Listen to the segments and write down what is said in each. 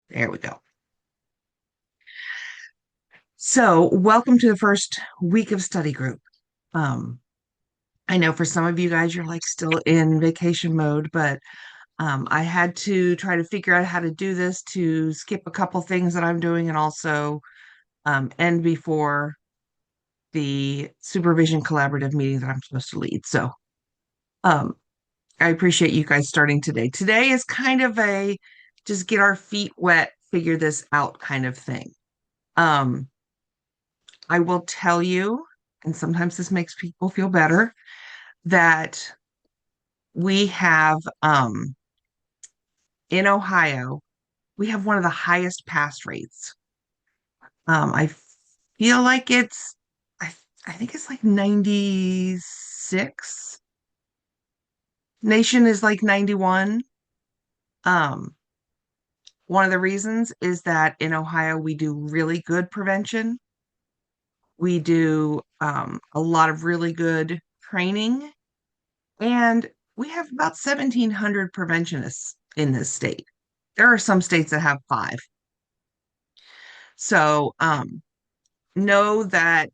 There we go. So, welcome to the first week of study group. Um, I know for some of you guys, you're like still in vacation mode, but I had to try to figure out how to do this to skip a couple things that I'm doing and also end before the supervision collaborative meeting that I'm supposed to lead. So, um, I appreciate you guys starting today. Today is kind of a just get our feet wet, figure this out kind of thing. Um, I will tell you, and sometimes this makes people feel better, that we have in Ohio, we have one of the highest pass rates. I feel like I, I think it's like 96. Nation is like 91. Um, One of the reasons is that in Ohio, we do really good prevention. We do a lot of really good training. And we have about 1,700 preventionists in this state. There are some states that have five. So know that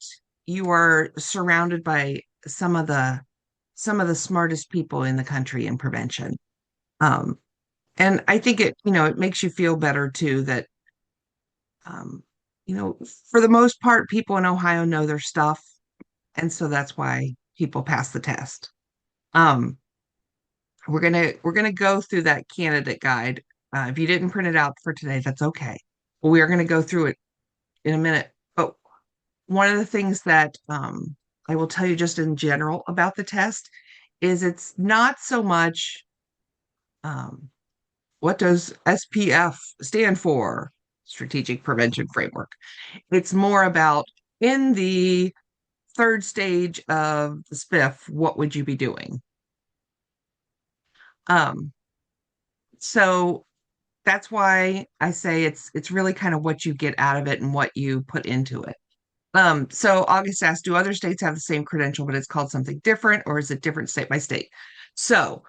you are surrounded by some of the smartest people in the country in prevention. Um, and I think it makes you feel better too that, um, for the most part, people in Ohio know their stuff. And so that's why people pass the test. Um, we're gonna go through that candidate guide. If you didn't print it out for today, that's okay. But we are going to go through it in a minute. But one of the things that I will tell you just in general about the test is it's not so much um, what does SPF stand for, Strategic Prevention Framework. It's more about in the third stage of the SPIF, what would you be doing? Um, so that's why I say it's really kind of what you get out of it and what you put into it. So August asked, do other states have the same credential, but it's called something different, or is it different state by state? So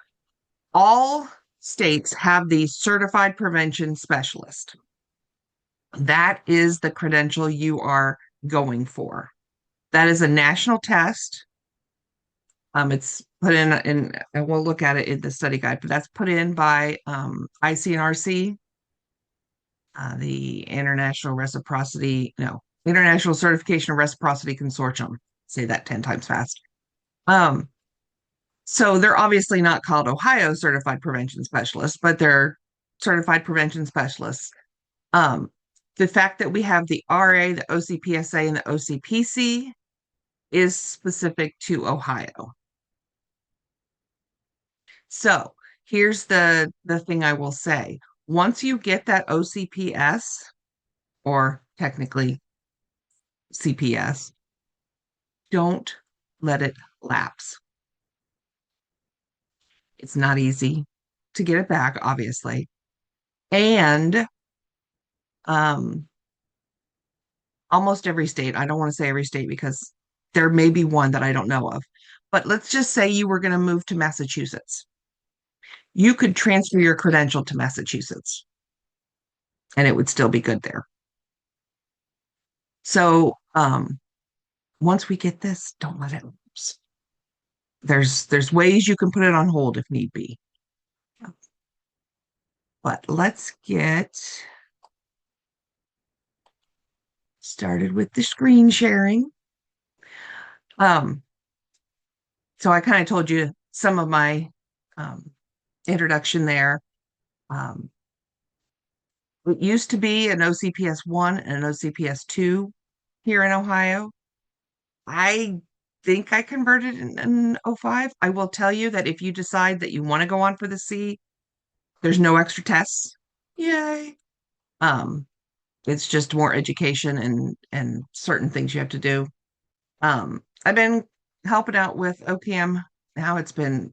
all states have the certified prevention specialist. That is the credential you are going for. That is a national test. It's put in, and we'll look at it in the study guide, but that's put in by ICNRC, the International Certification of Reciprocity Consortium. Say that 10 times fast. Um, so they're obviously not called Ohio Certified Prevention Specialists, but they're certified prevention specialists. Um, the fact that we have the RA, the OCPSA, and the OCPC is specific to Ohio. So here's the thing I will say. Once you get that OCPS, or technically CPS, don't let it lapse. It's not easy to get it back, obviously. And um, almost every state, I don't want to say every state because there may be one that I don't know of, but let's just say you were going to move to Massachusetts. You could transfer your credential to Massachusetts and it would still be good there. So once we get this, don't let it lapse. There's ways you can put it on hold if need be. But let's get started with the screen sharing. Um, so I kind of told you some of my um, introduction there. Um, it used to be an OCPS 1 and an OCPS 2 here in Ohio. I think I converted in 05. I will tell you that if you decide that you want to go on for the C, there's no extra tests. Yay. Um, it's just more education and certain things you have to do. I've been helping out with OPM now. It's been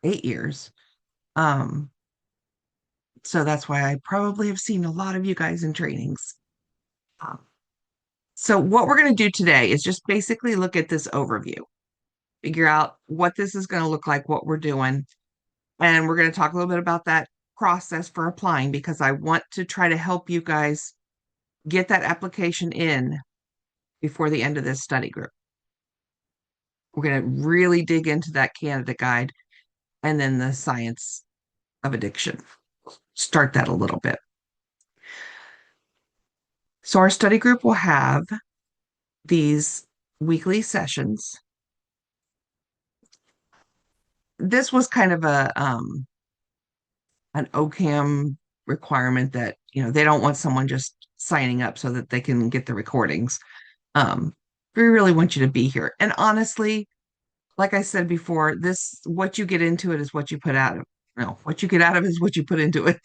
8 years. Um, so that's why I probably have seen a lot of you guys in trainings. Um, so what we're going to do today is just basically look at this overview, figure out what this is going to look like, what we're doing, and we're going to talk a little bit about that process for applying because I want to try to help you guys get that application in before the end of this study group. We're going to really dig into that candidate guide and then the science of addiction. Start that a little bit. So, our study group will have these weekly sessions. This was kind of an OCAM requirement that, they don't want someone just signing up so that they can get the recordings. We really want you to be here. And honestly, like I said before, what you get into it is what you put out of. No, what you get out of is what you put into it.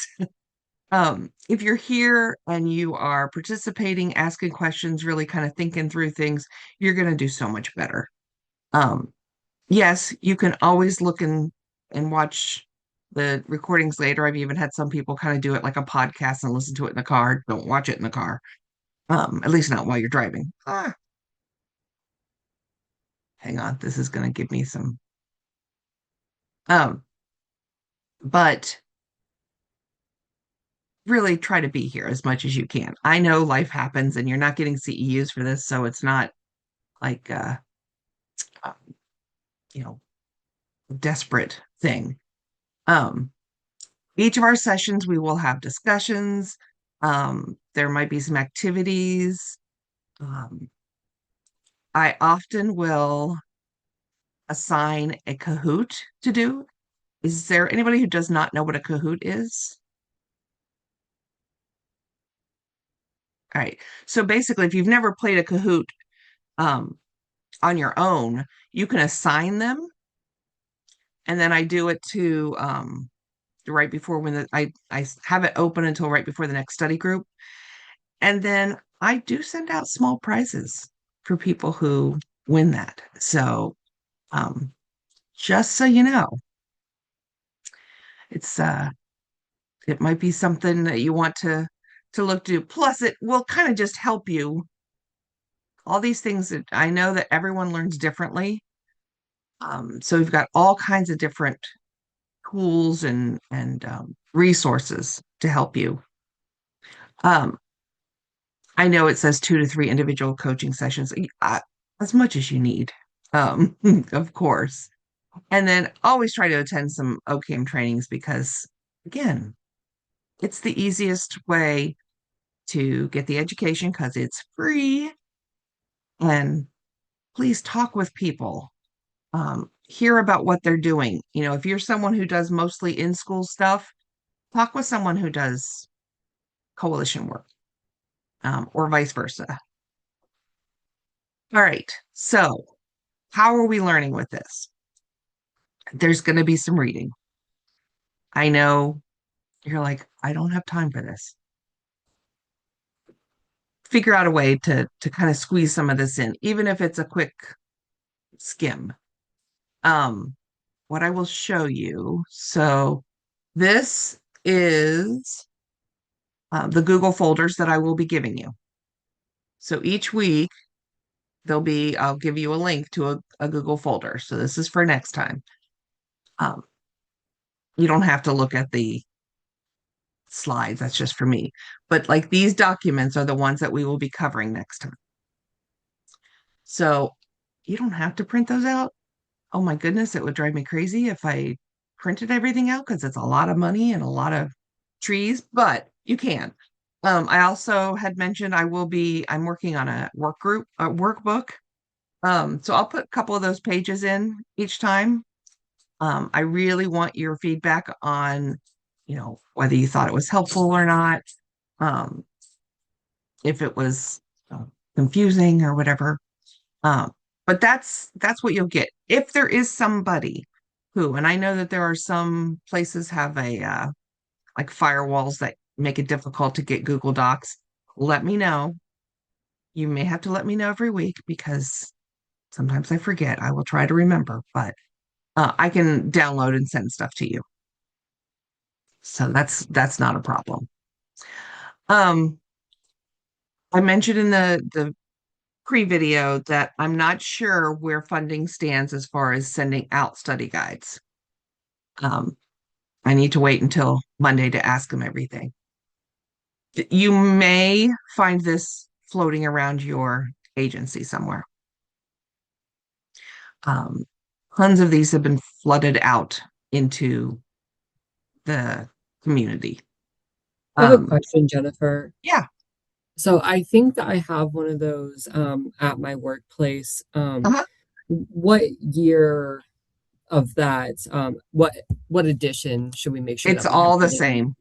If you're here and you are participating, asking questions, really kind of thinking through things, you're going to do so much better. Um, yes, you can always look and watch the recordings later. I've even had some people kind of do it like a podcast and listen to it in the car. Don't watch it in the car. At least not while you're driving. Hang on, this is going to give me some. Um, but really try to be here as much as you can. I know life happens and you're not getting CEUs for this, so it's not like uh, you know, desperate thing. Um, each of our sessions we will have discussions. There might be some activities. Um, I often will assign a Kahoot to do. Is there anybody who does not know what a Kahoot is? All right. So basically, if you've never played a Kahoot um, on your own, you can assign them, and then I do it to right before I have it open until right before the next study group, and then I do send out small prizes for people who win that. So um, just so you know, it's it might be something that you want to look to. Plus, it will kind of just help you. All these things that I know that everyone learns differently. So we've got all kinds of different tools and resources to help you. Um, I know it says 2 to 3 individual coaching sessions, as much as you need, of course. And then always try to attend some OCAM trainings because, again, it's the easiest way to get the education because it's free. And please talk with people, hear about what they're doing. If you're someone who does mostly in school stuff, talk with someone who does coalition work, or vice versa. All right. So, how are we learning with this? There's going to be some reading. I know you're like, I don't have time for this. Figure out a way to kind of squeeze some of this in, even if it's a quick skim. Um, what I will show you. So, this is the Google folders that I will be giving you. So each week I'll give you a link to a Google folder. So this is for next time. Um, you don't have to look at the slides. That's just for me. But like these documents are the ones that we will be covering next time. So you don't have to print those out. Oh my goodness, it would drive me crazy if I printed everything out because it's a lot of money and a lot of trees, but you can. I also had mentioned I'm working on a workbook. So I'll put a couple of those pages in each time. I really want your feedback on, whether you thought it was helpful or not, um, if it was confusing or whatever. Um, but that's what you'll get. If there is somebody who, and I know that there are some places have a like firewalls that make it difficult to get Google Docs, let me know. You may have to let me know every week because sometimes I forget. I will try to remember, but I can download and send stuff to you. So that's not a problem. Um, I mentioned in the pre-video that I'm not sure where funding stands as far as sending out study guides. Um, I need to wait until Monday to ask them everything. You may find this floating around your agency somewhere. Um, Tons of these have been flooded out into the community. I have a Um, question, Jennifer. yeah. So I think that I have one of those at my workplace. Uh-huh. What year of that? What edition should we make sure It's that we have all the it in? same.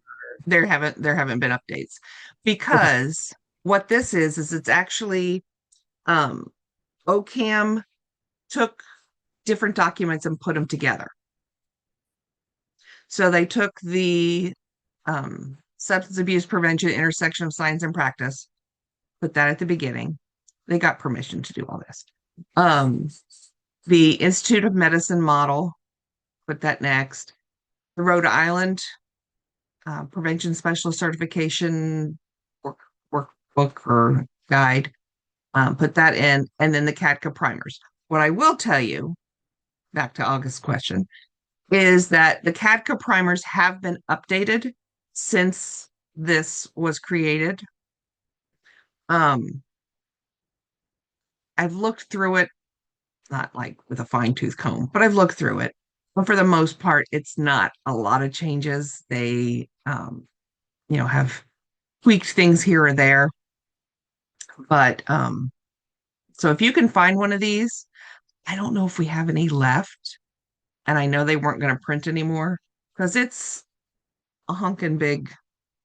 There haven't been updates Okay. because what this is it's actually um OCAM took different documents and put them together. So they took the substance abuse prevention intersection of science and practice, put that at the beginning. They got permission to do all this. Um, the Institute of Medicine model, put that next. The Rhode Island prevention specialist certification work, workbook or guide, put that in, and then the CADCA primers. What I will tell you, back to August's question, is that the CADCA primers have been updated since this was created. Um, I've looked through it, not like with a fine tooth comb, but I've looked through it. But for the most part, it's not a lot of changes. They, have tweaked things here or there. But so if you can find one of these, I don't know if we have any left. And I know they weren't going to print anymore because it's a hunkin' big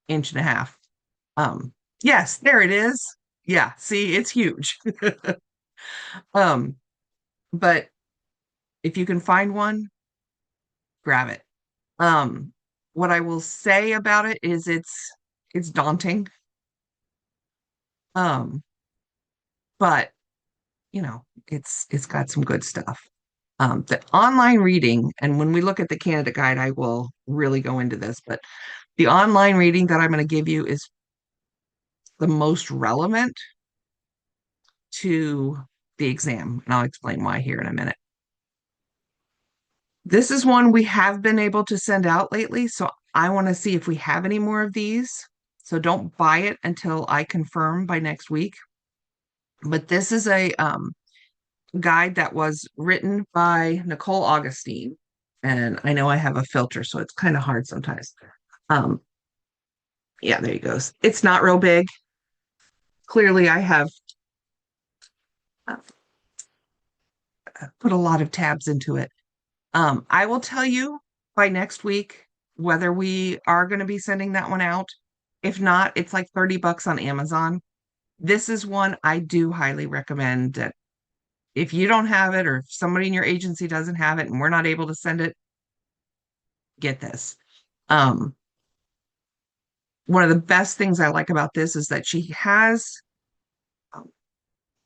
inch and a half. Um, yes, there it is. Yeah, see, it's huge. Um, but if you can find one, grab it. Um, what I will say about it is it's daunting. Um, but it's got some good stuff. The online reading, and when we look at the candidate guide, I will really go into this, but the online reading that I'm going to give you is the most relevant to the exam, and I'll explain why here in a minute. This is one we have been able to send out lately, so I want to see if we have any more of these. So don't buy it until I confirm by next week. But this is a guide that was written by Nicole Augustine. And I know I have a filter, so it's kind of hard sometimes. Um, yeah, there he goes. It's not real big. Clearly, I have uh, put a lot of tabs into it. I will tell you by next week whether we are going to be sending that one out. If not, it's like $30 on Amazon. This is one I do highly recommend that if you don't have it or if somebody in your agency doesn't have it and we're not able to send it, get this. Um, One of the best things I like about this is that she has um,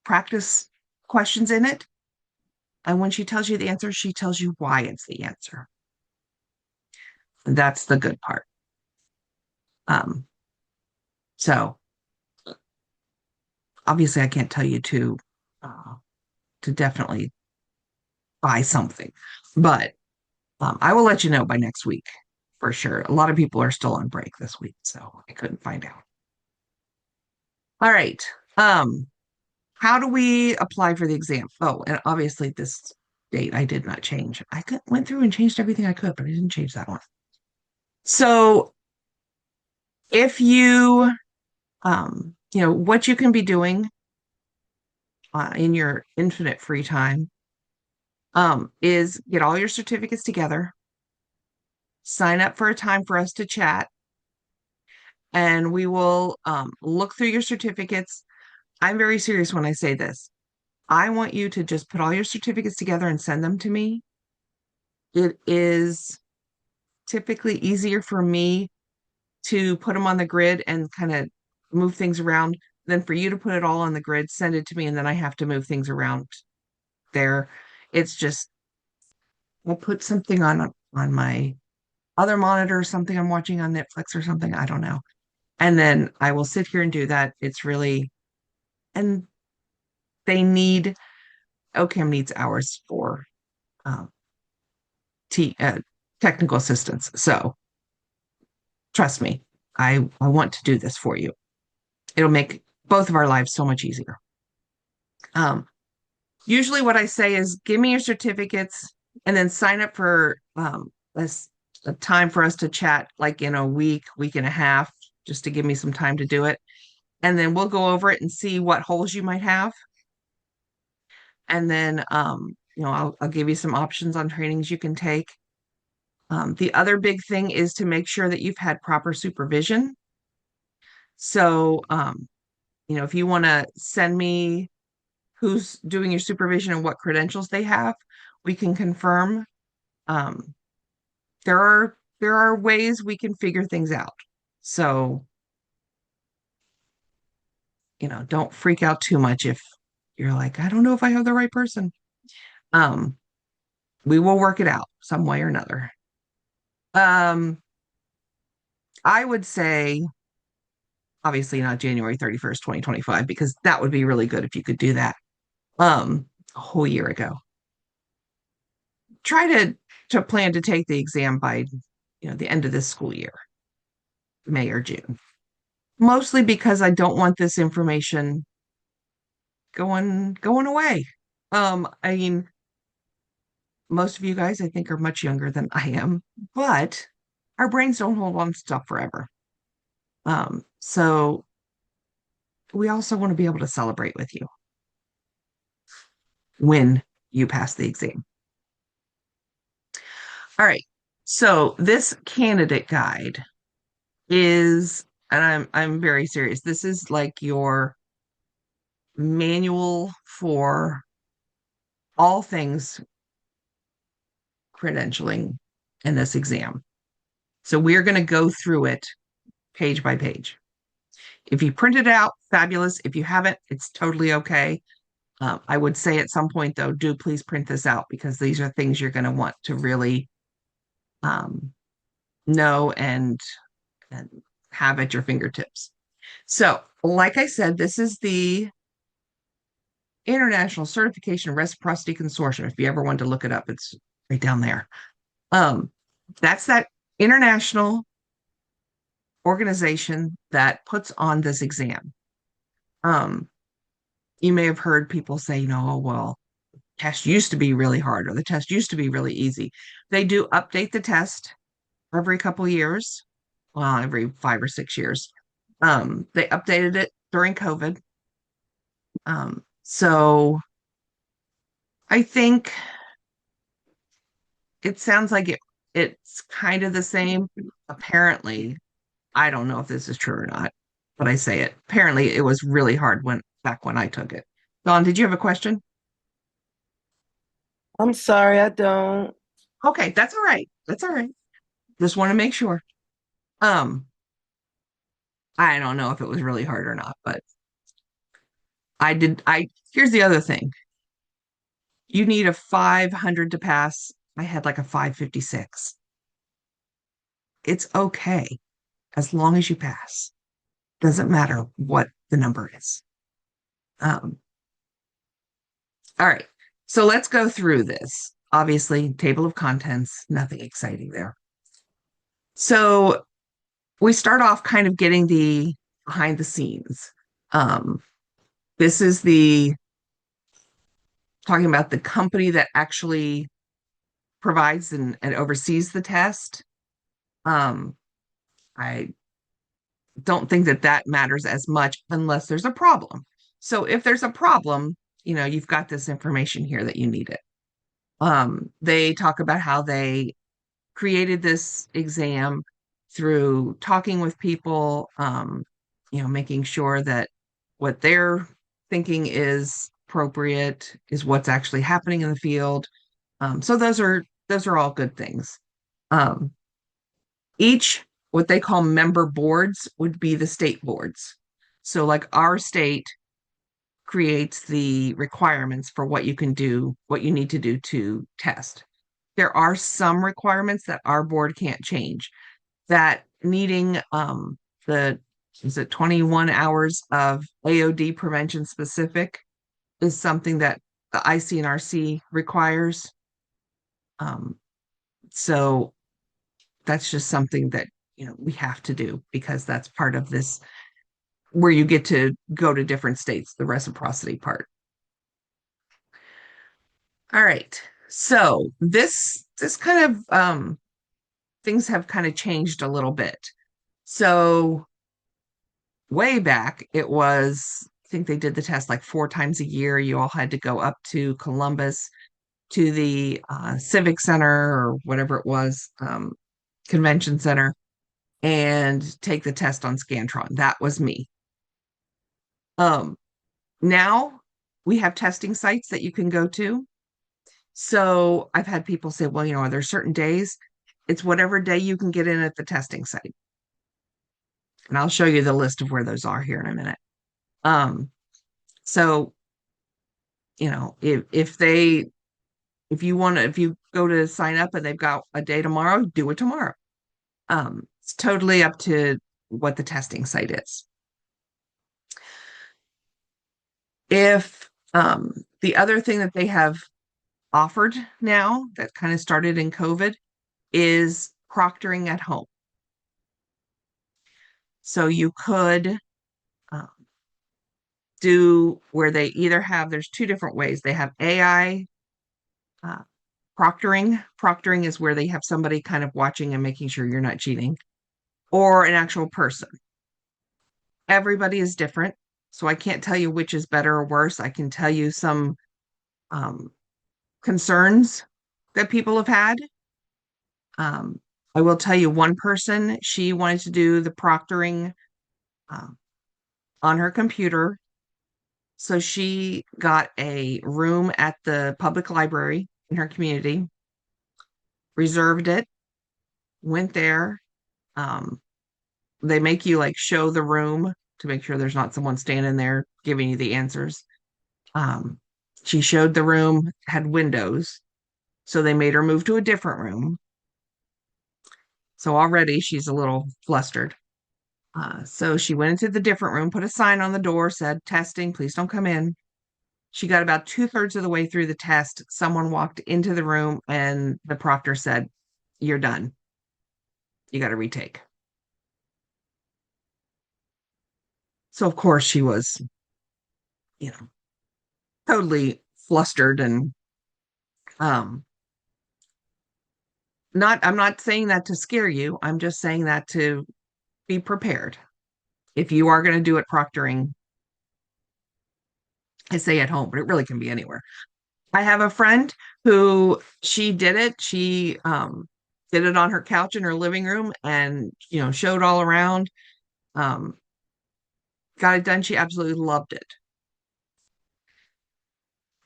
practice questions in it. And when she tells you the answer, she tells you why it's the answer. And that's the good part. Um, so obviously I can't tell you to definitely buy something, but I will let you know by next week for sure. A lot of people are still on break this week, so I couldn't find out. All right. Um, how do we apply for the exam? Oh, and obviously this date I did not change. Went through and changed everything I could, but I didn't change that one. So if you, what you can be doing in your infinite free time, is get all your certificates together, sign up for a time for us to chat, and we will look through your certificates. I'm very serious when I say this. I want you to just put all your certificates together and send them to me. It is typically easier for me to put them on the grid and kind of move things around than for you to put it all on the grid, send it to me, and then I have to move things around there. It's just I'll put something on my other monitor, something I'm watching on Netflix or something. I don't know. And then I will sit here and do that. It's really, and they need, OCAM needs hours for um, T, technical assistance. So trust me, I want to do this for you. It'll make both of our lives so much easier. Um, Usually what I say is give me your certificates and then sign up for a time for us to chat like in a week, week and a half, just to give me some time to do it. And then we'll go over it and see what holes you might have. And then I'll give you some options on trainings you can take. The other big thing is to make sure that you've had proper supervision. So if you want to send me who's doing your supervision and what credentials they have, we can confirm. Um, there are ways we can figure things out. So, don't freak out too much if you're like, I don't know if I have the right person. Um, we will work it out some way or another. Um, I would say obviously not January 31st, 2025, because that would be really good if you could do that a whole year ago. Try to plan to take the exam by the end of this school year, May or June. Mostly because I don't want this information going away. I mean, most of you guys I think are much younger than I am, but our brains don't hold on to stuff forever. So we also want to be able to celebrate with you when you pass the exam. All right. So this candidate guide is, and I'm very serious. This is like your manual for all things credentialing in this exam. So we're going to go through it page by page. If you print it out, fabulous. If you haven't, it's totally okay. I would say at some point, though, do please print this out because these are things you're going to want to really um, know and have at your fingertips. So, like I said, this is the International Certification Reciprocity Consortium. If you ever wanted to look it up, it's right down there. Um, that's that international organization that puts on this exam. Um, you may have heard people say, oh, well, test used to be really hard or the test used to be really easy. They do update the test every couple years, well, every 5 or 6 years. They updated it during COVID. So I think it sounds like it's kind of the same. Apparently, I don't know if this is true or not, but I say it. Apparently, it was really hard when I took it. Dawn, did you have a question? I'm sorry, I don't. Okay, that's all right. That's all right. Just want to make sure. Um, I don't know if it was really hard or not, but here's the other thing. You need a 500 to pass. I had like a 556. It's okay as long as you pass. Doesn't matter what the number is. Um, all right. So let's go through this. Obviously, table of contents, nothing exciting there. So we start off kind of getting the behind the scenes. Um, this is the talking about the company that actually provides and oversees the test. Um, I don't think that matters as much unless there's a problem. So if there's a problem, you've got this information here that you need it. They talk about how they created this exam through talking with people, making sure that what they're thinking is appropriate is what's actually happening in the field. So those are all good things. Um, each what they call member boards would be the state boards. So like our state creates the requirements for what you can do, what you need to do to test. There are some requirements that our board can't change. That needing the is it 21 hours of AOD prevention specific is something that the ICNRC requires. So that's just something that, we have to do because that's part of this where you get to go to different states, the reciprocity part. All right. So this kind of things have kind of changed a little bit. So way back, it was, I think they did the test like 4 times a year. You all had to go up to Columbus to the Civic Center or whatever it was, convention center, and take the test on Scantron. That was me. Um, Now we have testing sites that you can go to. So I've had people say, well, are there certain days? It's whatever day you can get in at the testing site. And I'll show you the list of where those are here in a minute. Um, so, if you go to sign up and they've got a day tomorrow, do it tomorrow. It's totally up to what the testing site is. If The other thing that they have offered now that kind of started in COVID is proctoring at home. So you could um, do where they either have, there's two different ways. They have AI uh, proctoring. Proctoring is where they have somebody kind of watching and making sure you're not cheating, or an actual person. Everybody is different. So I can't tell you which is better or worse. I can tell you some um, concerns that people have had. Um, I will tell you one person, she wanted to do the proctoring um, on her computer. So she got a room at the public library in her community, reserved it, went there. Um, they make you like show the room to make sure there's not someone standing there giving you the answers. Um, she showed the room had windows, so they made her move to a different room. So already she's a little flustered. So she went into the different room, put a sign on the door, said, testing, please don't come in. She got about 2/3 of the way through the test. Someone walked into the room and the proctor said, you're done. You got to retake. So, of course, she was, you know, totally flustered and um I'm not saying that to scare you. I'm just saying that to be prepared. If you are going to do it proctoring, I say at home, but it really can be anywhere. I have a friend who she did it. She did it on her couch in her living room and, showed all around. Um, got it done. She absolutely loved it.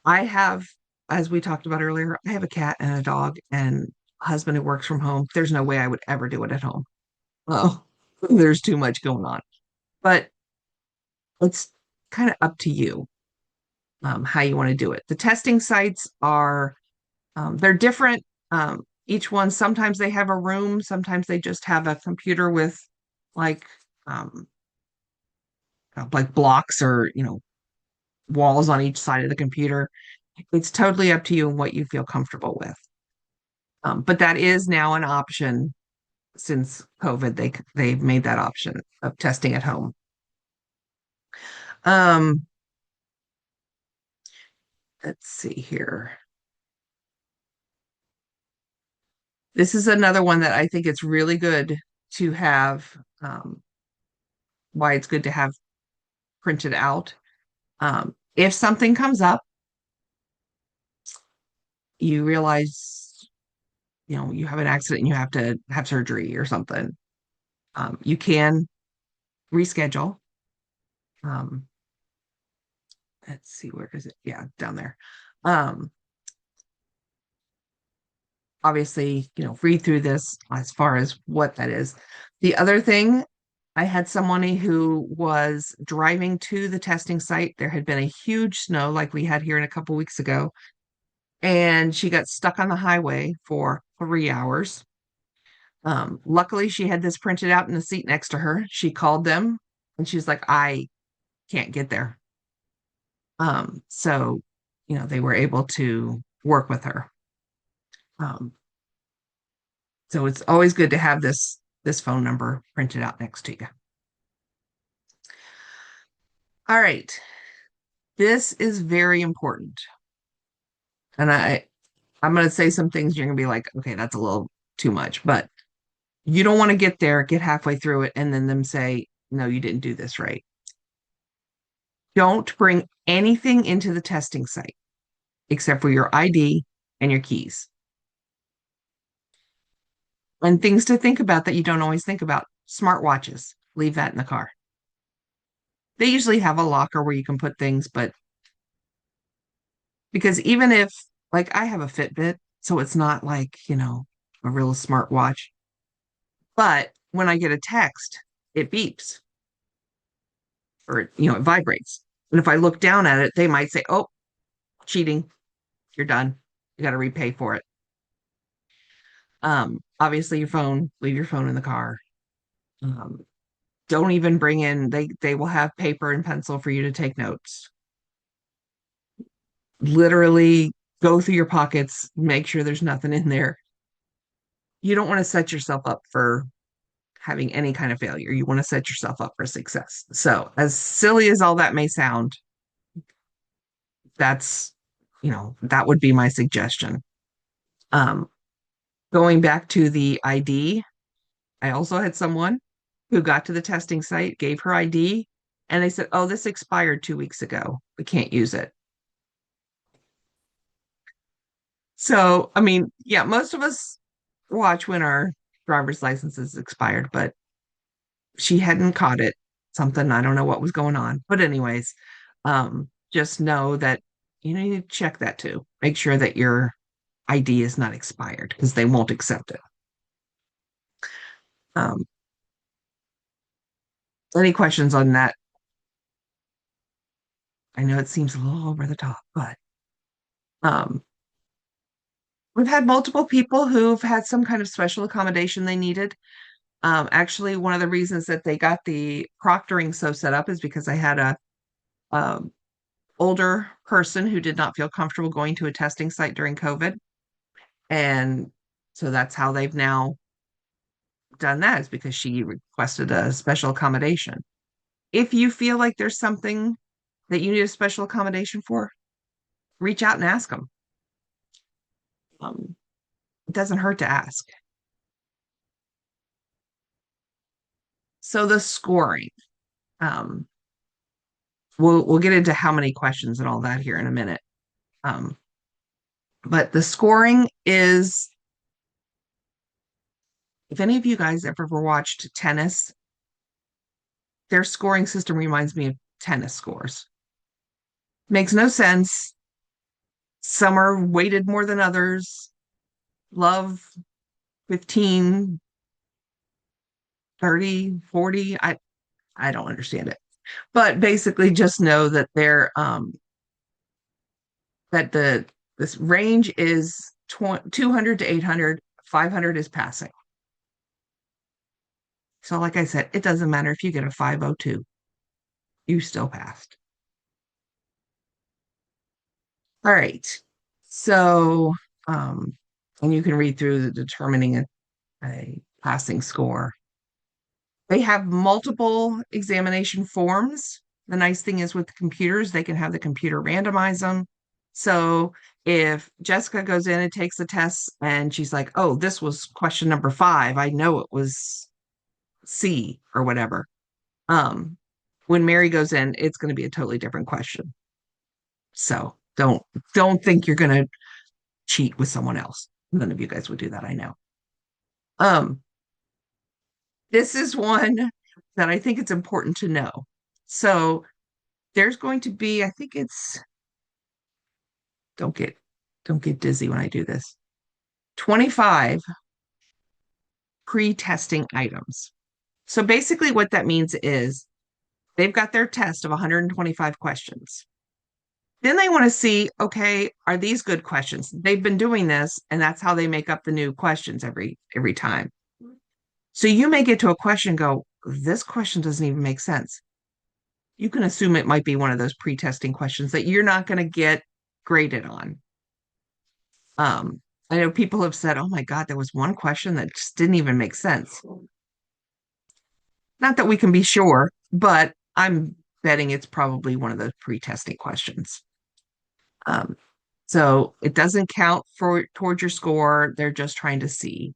I have, as we talked about earlier, I have a cat and a dog and a husband who works from home. There's no way I would ever do it at home. Oh, there's too much going on. But it's kind of up to you how you want to do it. The testing sites are they're different. Each one, sometimes they have a room, sometimes they just have a computer with like um, like blocks or walls on each side of the computer. It's totally up to you and what you feel comfortable with. But that is now an option since COVID. They've made that option of testing at home. Um, let's see here. This is another one that I think it's really good to have. Why it's good to have printed out. If something comes up, you realize, you have an accident and you have to have surgery or something, you can reschedule. Um, let's see, where is it? Yeah, down there. Um, Obviously, read through this as far as what that is. The other thing, I had someone who was driving to the testing site. There had been a huge snow like we had here in a couple weeks ago, and she got stuck on the highway for 3 hours. Luckily, she had this printed out in the seat next to her. She called them and she's like, I can't get there. So, they were able to work with her. Um, So it's always good to have this phone number printed out next to you. All right. This is very important. And I'm going to say some things you're going to be like, okay, that's a little too much, but you don't want to get there, get halfway through it, and then them say, no, you didn't do this right. Don't bring anything into the testing site except for your ID and your keys. And things to think about that you don't always think about. Smartwatches, leave that in the car. They usually have a locker where you can put things, but because even if, like, I have a Fitbit, so it's not like, a real smartwatch, but when I get a text, it beeps or, it vibrates. And if I look down at it, they might say, oh, cheating, you're done. You got to repay for it. Obviously your phone, leave your phone in the car. Um, don't even bring in, they will have paper and pencil for you to take notes. Literally go through your pockets, make sure there's nothing in there. You don't want to set yourself up for having any kind of failure. You want to set yourself up for success. So, as silly as all that may sound, that's, that would be my suggestion. Um, Going back to the ID, I also had someone who got to the testing site, gave her ID, and they said, oh, this expired 2 weeks ago. We can't use it. So, I mean, yeah, most of us watch when our driver's license is expired, but she hadn't caught it. Something, I don't know what was going on. But anyways, just know that you need to check that too. Make sure that your ID is not expired because they won't accept it. Um, any questions on that? I know it seems a little over the top, but um, we've had multiple people who've had some kind of special accommodation they needed. Actually, one of the reasons that they got the proctoring so set up is because I had a um, older person who did not feel comfortable going to a testing site during COVID. And so that's how they've now done that, is because she requested a special accommodation. If you feel like there's something that you need a special accommodation for, reach out and ask them. It doesn't hurt to ask. So the scoring, um, we'll get into how many questions and all that here in a minute. Um, but the scoring is, if any of you guys ever watched tennis, their scoring system reminds me of tennis scores. Makes no sense. Some are weighted more than others. Love 15, 30, 40. I don't understand it. But basically just know that they're that the this range is 200 to 800, 500 is passing. So like I said, it doesn't matter if you get a 502, you still passed. All right. So and you can read through the determining a passing score. They have multiple examination forms. The nice thing is with computers, they can have the computer randomize them. So if Jessica goes in and takes the test and she's like, oh, this was question number 5, I know it was C or whatever. When Mary goes in, it's going to be a totally different question. So don't think you're going to cheat with someone else. None of you guys would do that, I know. Um, this is one that I think it's important to know. So there's going to be, I think it's, don't get don't get dizzy when I do this. 25 pre-testing items. So basically what that means is they've got their test of 125 questions. Then they want to see, okay, are these good questions? They've been doing this, and that's how they make up the new questions every time. So you may get to a question and go, this question doesn't even make sense. You can assume it might be one of those pre-testing questions that you're not going to get graded on. I know people have said, oh my God, there was one question that just didn't even make sense. Not that we can be sure, but I'm betting it's probably one of those pre-testing questions. Um, so it doesn't count for towards your score. They're just trying to see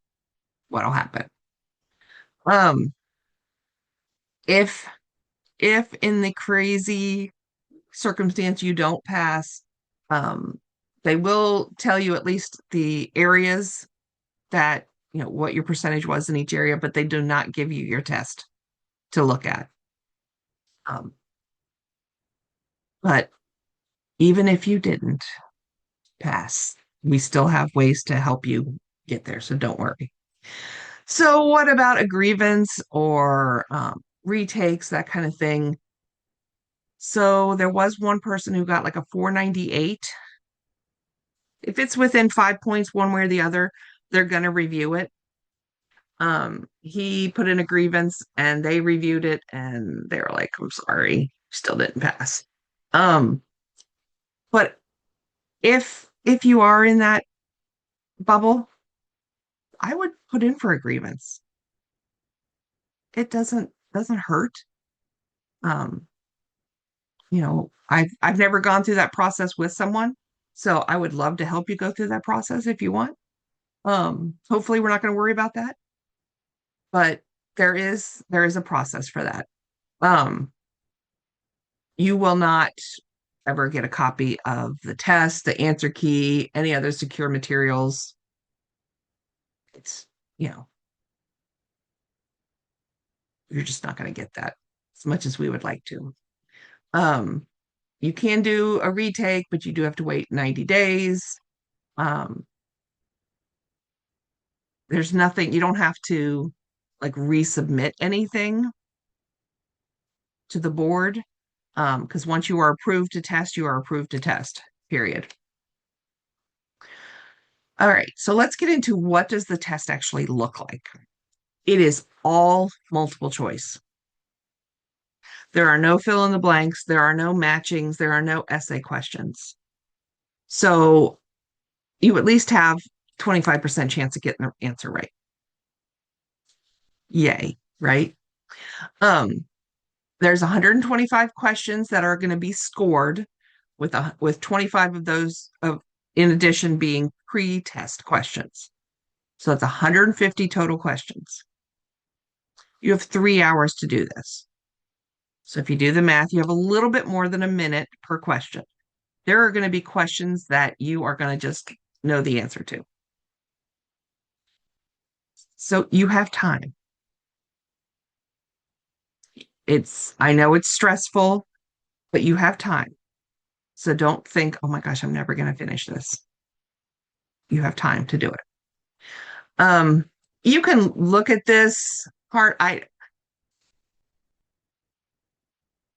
what'll happen. Um, if if in the crazy circumstance you don't pass, um, they will tell you at least the areas that, what your percentage was in each area, but they do not give you your test to look at. Um, but even if you didn't pass, we still have ways to help you get there. So don't worry. So, what about a grievance or retakes, that kind of thing? So, there was one person who got like a 498. If it's within 5 points, one way or the other, they're going to review it. He put in a grievance and they reviewed it and they were like, I'm sorry, still didn't pass. Um, but if you are in that bubble, I would put in for a grievance. It doesn't hurt. Um, I've never gone through that process with someone, so I would love to help you go through that process if you want. Hopefully we're not going to worry about that, but there is a process for that. Um, you will not ever get a copy of the test, the answer key, any other secure materials. It's, you know, you're just not going to get that as much as we would like to. Um, you can do a retake, but you do have to wait 90 days. Um, there's nothing, you don't have to like resubmit anything to the board. Because once you are approved to test, you are approved to test, period. All right, so let's get into what does the test actually look like. It is all multiple choice. There are no fill in the blanks, there are no matchings, there are no essay questions. So you at least have 25% chance of getting the answer right. Yay, right? Um, there's 125 questions that are going to be scored with 25 of those in addition being pre-test questions. So it's 150 total questions. You have 3 hours to do this. So if you do the math, you have a little bit more than a minute per question. There are going to be questions that you are going to just know the answer to. So you have time. I know it's stressful, but you have time. So don't think, oh my gosh, I'm never going to finish this. You have time to do it. You can look at this part. I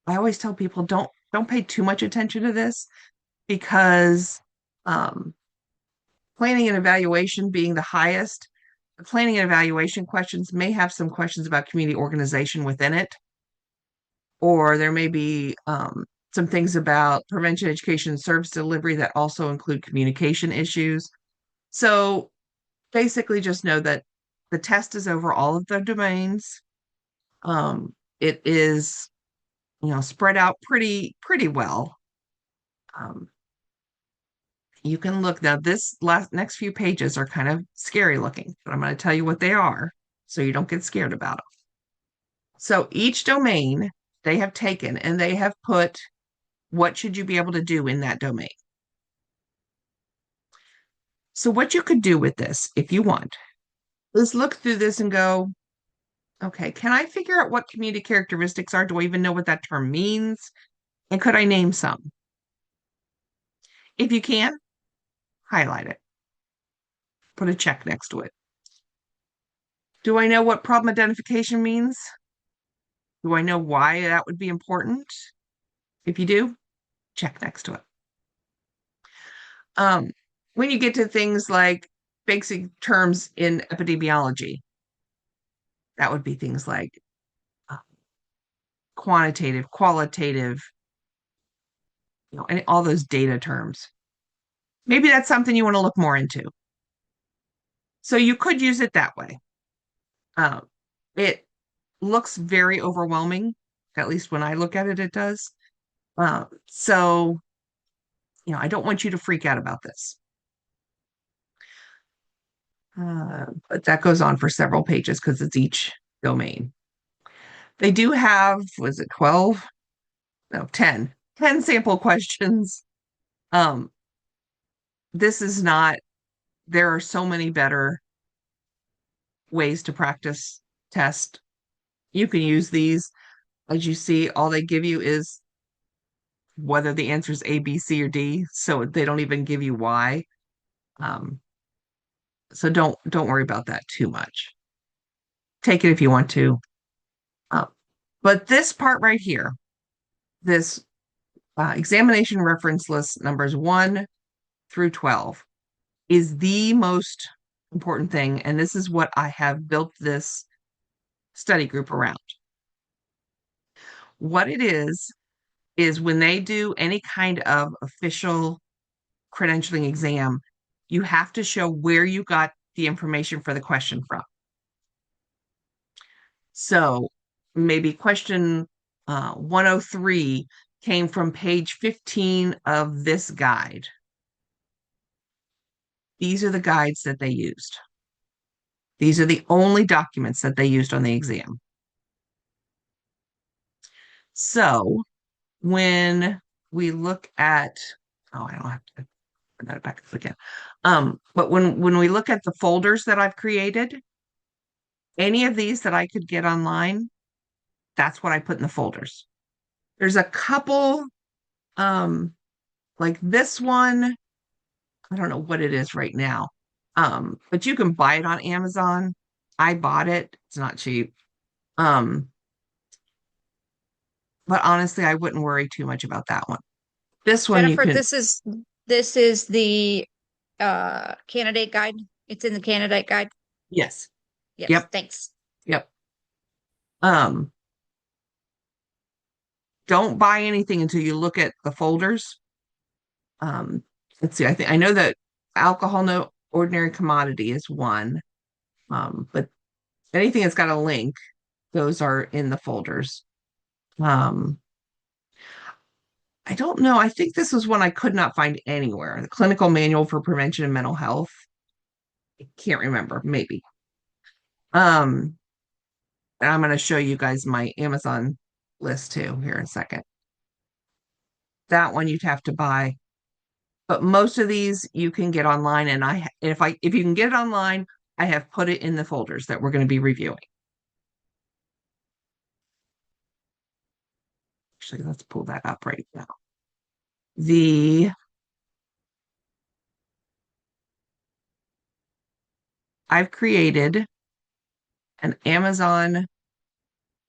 always tell people don't pay too much attention to this because um, planning and evaluation being the highest, the planning and evaluation questions may have some questions about community organization within it, or there may be some things about prevention, education, and service delivery that also include communication issues. So basically, just know that the test is over all of the domains. It is, spread out pretty well. Um, you can look now. This next few pages are kind of scary looking, but I'm going to tell you what they are so you don't get scared about them. So each domain they have taken and they have put what should you be able to do in that domain. So what you could do with this, if you want, is look through this and go, okay, can I figure out what community characteristics are? Do I even know what that term means? And could I name some? If you can, highlight it. Put a check next to it. Do I know what problem identification means? Do I know why that would be important? If you do, check next to it. When you get to things like basic terms in epidemiology, that would be things like uh, quantitative, qualitative, and all those data terms. Maybe that's something you want to look more into. So you could use it that way. Um, it looks very overwhelming, at least when I look at it, it does. So, I don't want you to freak out about this. But that goes on for several pages because it's each domain. They do have, was it 12? No, 10. 10 sample questions. Um, this is not, there are so many better ways to practice test. You can use these. As you see, all they give you is whether the answer is A, B, C, or D. So they don't even give you why. Um, so don't worry about that too much. Take it if you want to. Uh, but this part right here, this examination reference list numbers 1 through 12 is the most important thing. And this is what I have built this study group around. What it is when they do any kind of official credentialing exam, you have to show where you got the information for the question from. So maybe question 103 came from page 15 of this guide. These are the guides that they used. These are the only documents that they used on the exam. So when we look at, oh, I don't have to put that back up again. But when we look at the folders that I've created, any of these that I could get online, that's what I put in the folders. There's a couple, like this one, I don't know what it is right now. But you can buy it on Amazon. I bought it. It's not cheap. Um, but honestly, I wouldn't worry too much about that one. This one you Jennifer, can, this is the candidate guide. It's in the candidate guide. yes. Yes, Yep. thanks. Yep. Um, don't buy anything until you look at the folders. Um, let's see. I know that alcohol, no ordinary commodity is one. But anything that's got a link, those are in the folders. Um, I don't know. I think this was one I could not find anywhere. The Clinical Manual for Prevention and Mental Health. I can't remember. Maybe. And I'm going to show you guys my Amazon list too here in a second. That one you'd have to buy, but most of these you can get online. And if you can get it online, I have put it in the folders that we're going to be reviewing. Actually, let's pull that up right now. I've created an Amazon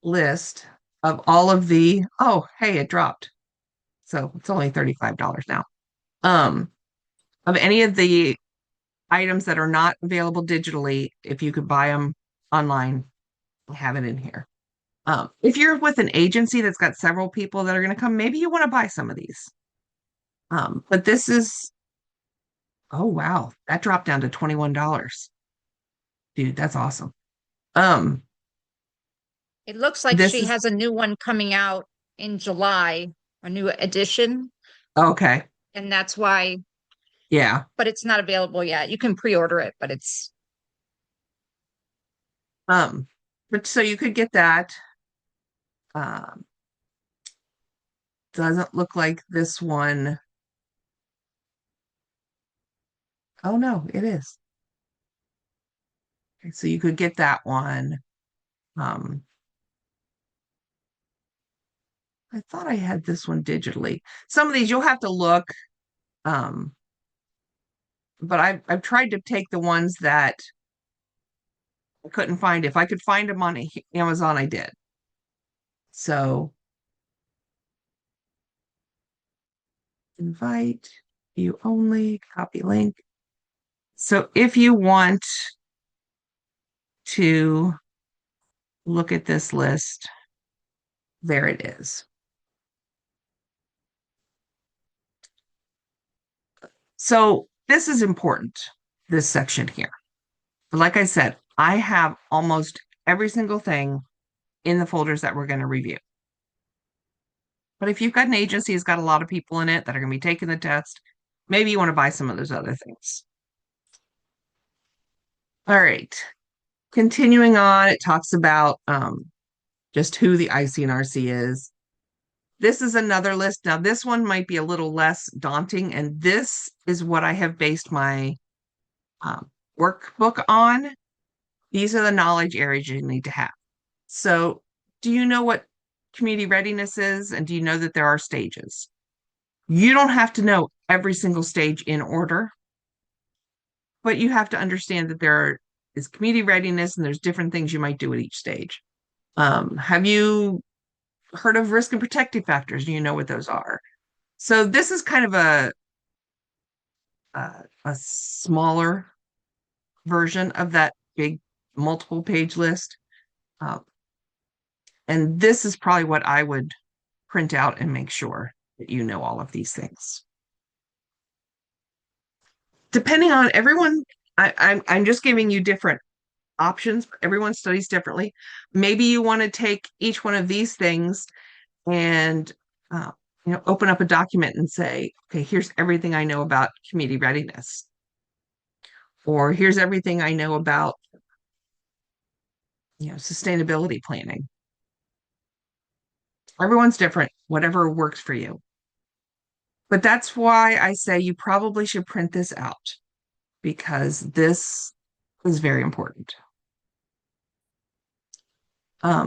list of all of oh, hey, it dropped. So it's only $35 now. Of any of the items that are not available digitally, if you could buy them online, I have it in here. If you're with an agency that's got several people that are going to come, maybe you want to buy some of these. But this is, oh wow, that dropped down to $21. Dude, that's awesome. Um, It looks like this she is has a new one coming out in July, a new edition, okay. and that's why, Yeah. but it's not available yet. You can pre-order it, but it's Um, but so you could get that. Um, doesn't look like this one. Oh no, it is. Okay, so you could get that one. Um, I thought I had this one digitally. Some of these you'll have to look. Um, but I've tried to take the ones that I couldn't find. If I could find them on Amazon, I did. So invite, view only, copy link. So if you want to look at this list, there it is. So this is important, this section here. But like I said, I have almost every single thing in the folders that we're going to review. But if you've got an agency that's got a lot of people in it that are going to be taking the test, maybe you want to buy some of those other things. All right. Continuing on, it talks about just who the ICNRC is. This is another list. Now, this one might be a little less daunting, and this is what I have based my workbook on. These are the knowledge areas you need to have. So, do you know what community readiness is? And do you know that there are stages? You don't have to know every single stage in order, but you have to understand that is community readiness and there's different things you might do at each stage. Have you heard of risk and protective factors? Do you know what those are? So this is kind of a smaller version of that big multiple page list. And this is probably what I would print out and make sure that you know all of these things. Depending on everyone, I'm just giving you different options. Everyone studies differently. Maybe you want to take each one of these things and open up a document and say, okay, here's everything I know about community readiness, or here's everything I know about sustainability planning. Everyone's different, whatever works for you. But that's why I say you probably should print this out, because this is very important.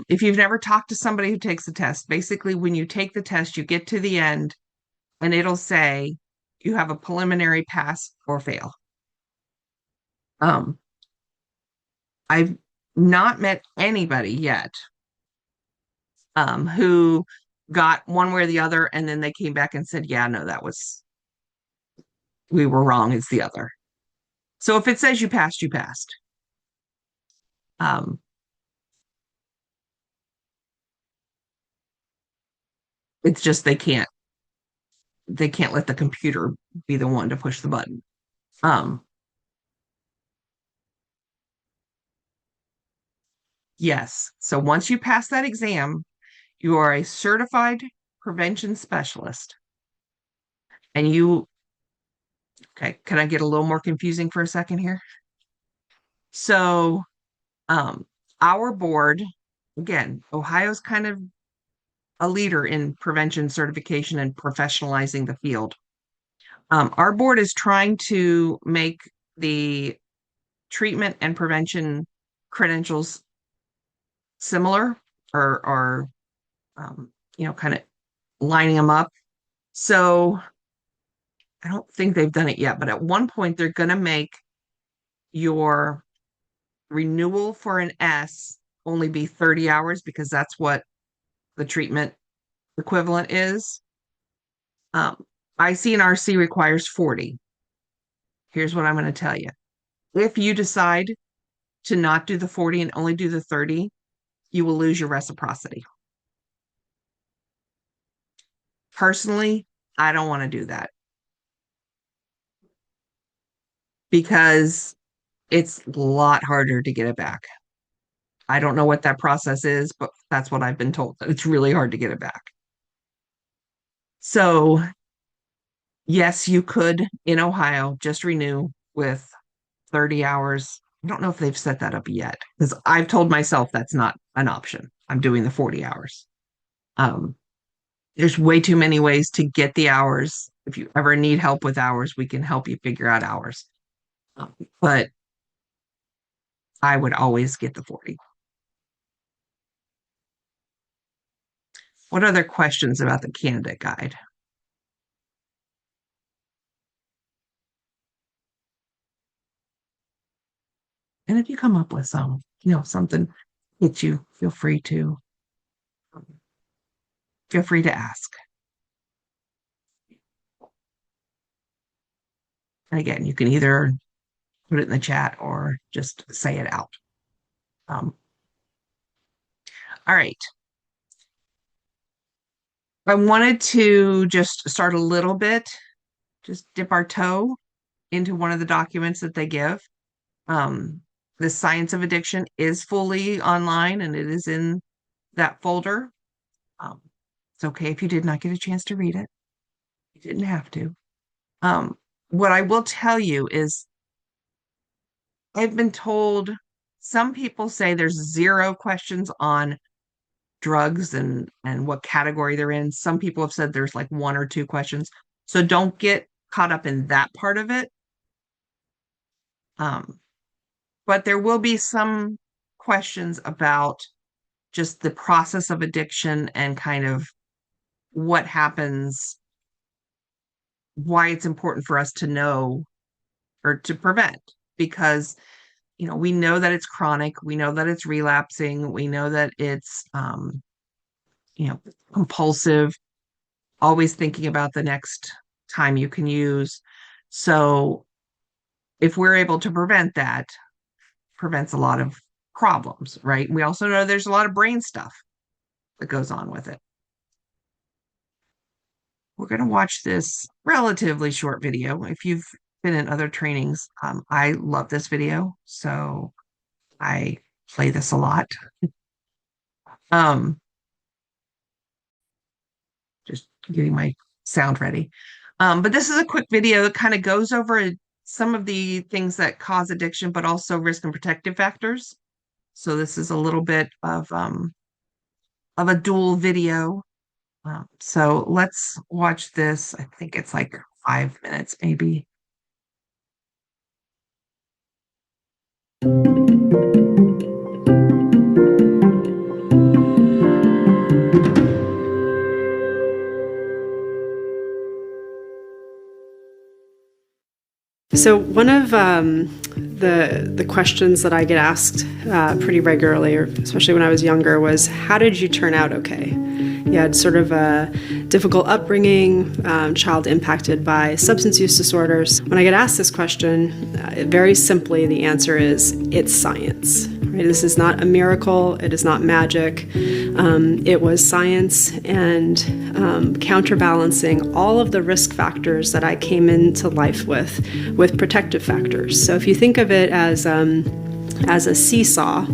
If you've never talked to somebody who takes the test, basically when you take the test, you get to the end and it'll say you have a preliminary pass or fail. I've not met anybody yet who got one way or the other, and then they came back and said, yeah, no, we were wrong, it's the other. So if it says you passed, you passed. It's just they can't let the computer be the one to push the button. Yes. So once you pass that exam, you are a certified prevention specialist. And okay, can I get a little more confusing for a second here? So, our board, again, Ohio's kind of a leader in prevention certification and professionalizing the field. Our board is trying to make the treatment and prevention credentials similar, or kind of lining them up. So I don't think they've done it yet, but at one point they're going to make your renewal for an S only be 30 hours, because that's what the treatment equivalent is. ICNRC requires 40. Here's what I'm going to tell you. If you decide to not do the 40 and only do the 30, you will lose your reciprocity. Personally, I don't want to do that, because it's a lot harder to get it back. I don't know what that process is, but that's what I've been told. It's really hard to get it back. So, yes, you could in Ohio just renew with 30 hours. I don't know if they've set that up yet, because I've told myself that's not an option. I'm doing the 40 hours. There's way too many ways to get the hours. If you ever need help with hours, we can help you figure out hours. But I would always get the 40. What other questions about the candidate guide? And if you come up with something hits you, feel free to ask. And again, you can either put it in the chat or just say it out. All right. I wanted to just start a little bit, just dip our toe into one of the documents that they give. the science of addiction is fully online and it is in that folder. Um, it's okay if you did not get a chance to read it. You didn't have to. Um, what I will tell you is I've been told some people say there's zero questions on drugs and what category they're in. Some people have said there's like one or two questions. So don't get caught up in that part of it. Um, but there will be some questions about just the process of addiction and kind of what happens, why it's important for us to know or to prevent. Because, we know that it's chronic, we know that it's relapsing, we know that it's, you know, compulsive, always thinking about the next time you can use. So if we're able to prevent that, prevents a lot of problems, right? We also know there's a lot of brain stuff that goes on with it. We're going to watch this relatively short video. If you've been in other trainings, I love this video, so I play this a lot. Um, just getting my sound ready. But this is a quick video that kind of goes over some of the things that cause addiction, but also risk and protective factors. So this is a little bit of a dual video. So let's watch this. I think it's like 5 minutes, maybe. So one of the questions that I get asked pretty regularly, or especially when I was younger, was, how did you turn out okay? You had sort of a difficult upbringing, child impacted by substance use disorders. When I get asked this question, very simply the answer is, it's science. Right? This is not a miracle. It is not magic. It was science and counterbalancing all of the risk factors that I came into life with protective factors. So if you think of it as a seesaw,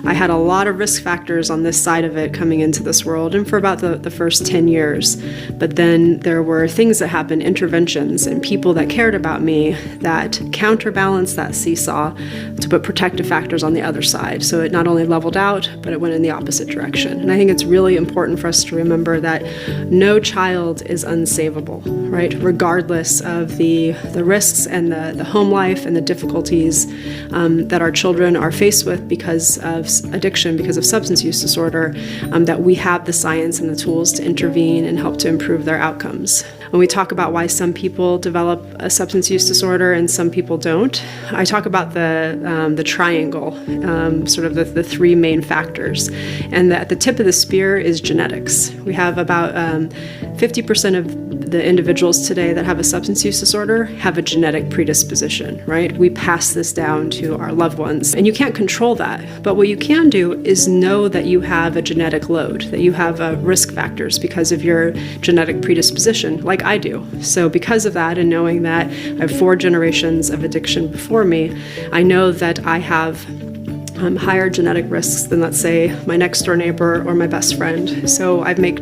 I had a lot of risk factors on this side of it coming into this world, and for about the first 10 years. But then there were things that happened, interventions, and people that cared about me that counterbalanced that seesaw to put protective factors on the other side. So it not only leveled out, but it went in the opposite direction. And I think it's really important for us to remember that no child is unsavable, right? Regardless of the risks and the home life and the difficulties that our children are faced with because of addiction, because of substance use disorder, that we have the science and the tools to intervene and help to improve their outcomes. When we talk about why some people develop a substance use disorder and some people don't, I talk about the triangle, sort of the three main factors. And at the tip of the spear is genetics. We have about 50% of the individuals today that have a substance use disorder have a genetic predisposition, right? We pass this down to our loved ones, and you can't control that. But what you can do is know that you have a genetic load, that you have risk factors because of your genetic predisposition, like I do. So because of that, and knowing that I have 4 generations of addiction before me, I know that I have higher genetic risks than, let's say, my next door neighbor or my best friend. So I've made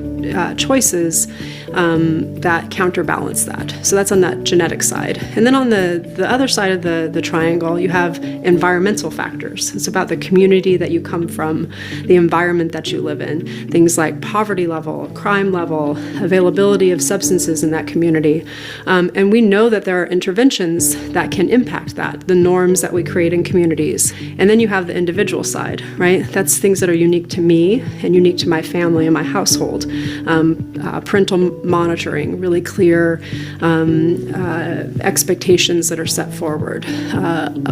choices that counterbalance that. So that's on that genetic side. And then on the other side of the triangle, you have environmental factors. It's about the community that you come from, the environment that you live in, things like poverty level, crime level, availability of substances in that community. And we know that there are interventions that can impact that, the norms that we create in communities. And then you have the individual side, right? That's things that are unique to me and unique to my family and my household. Parental monitoring, really clear expectations that are set forward,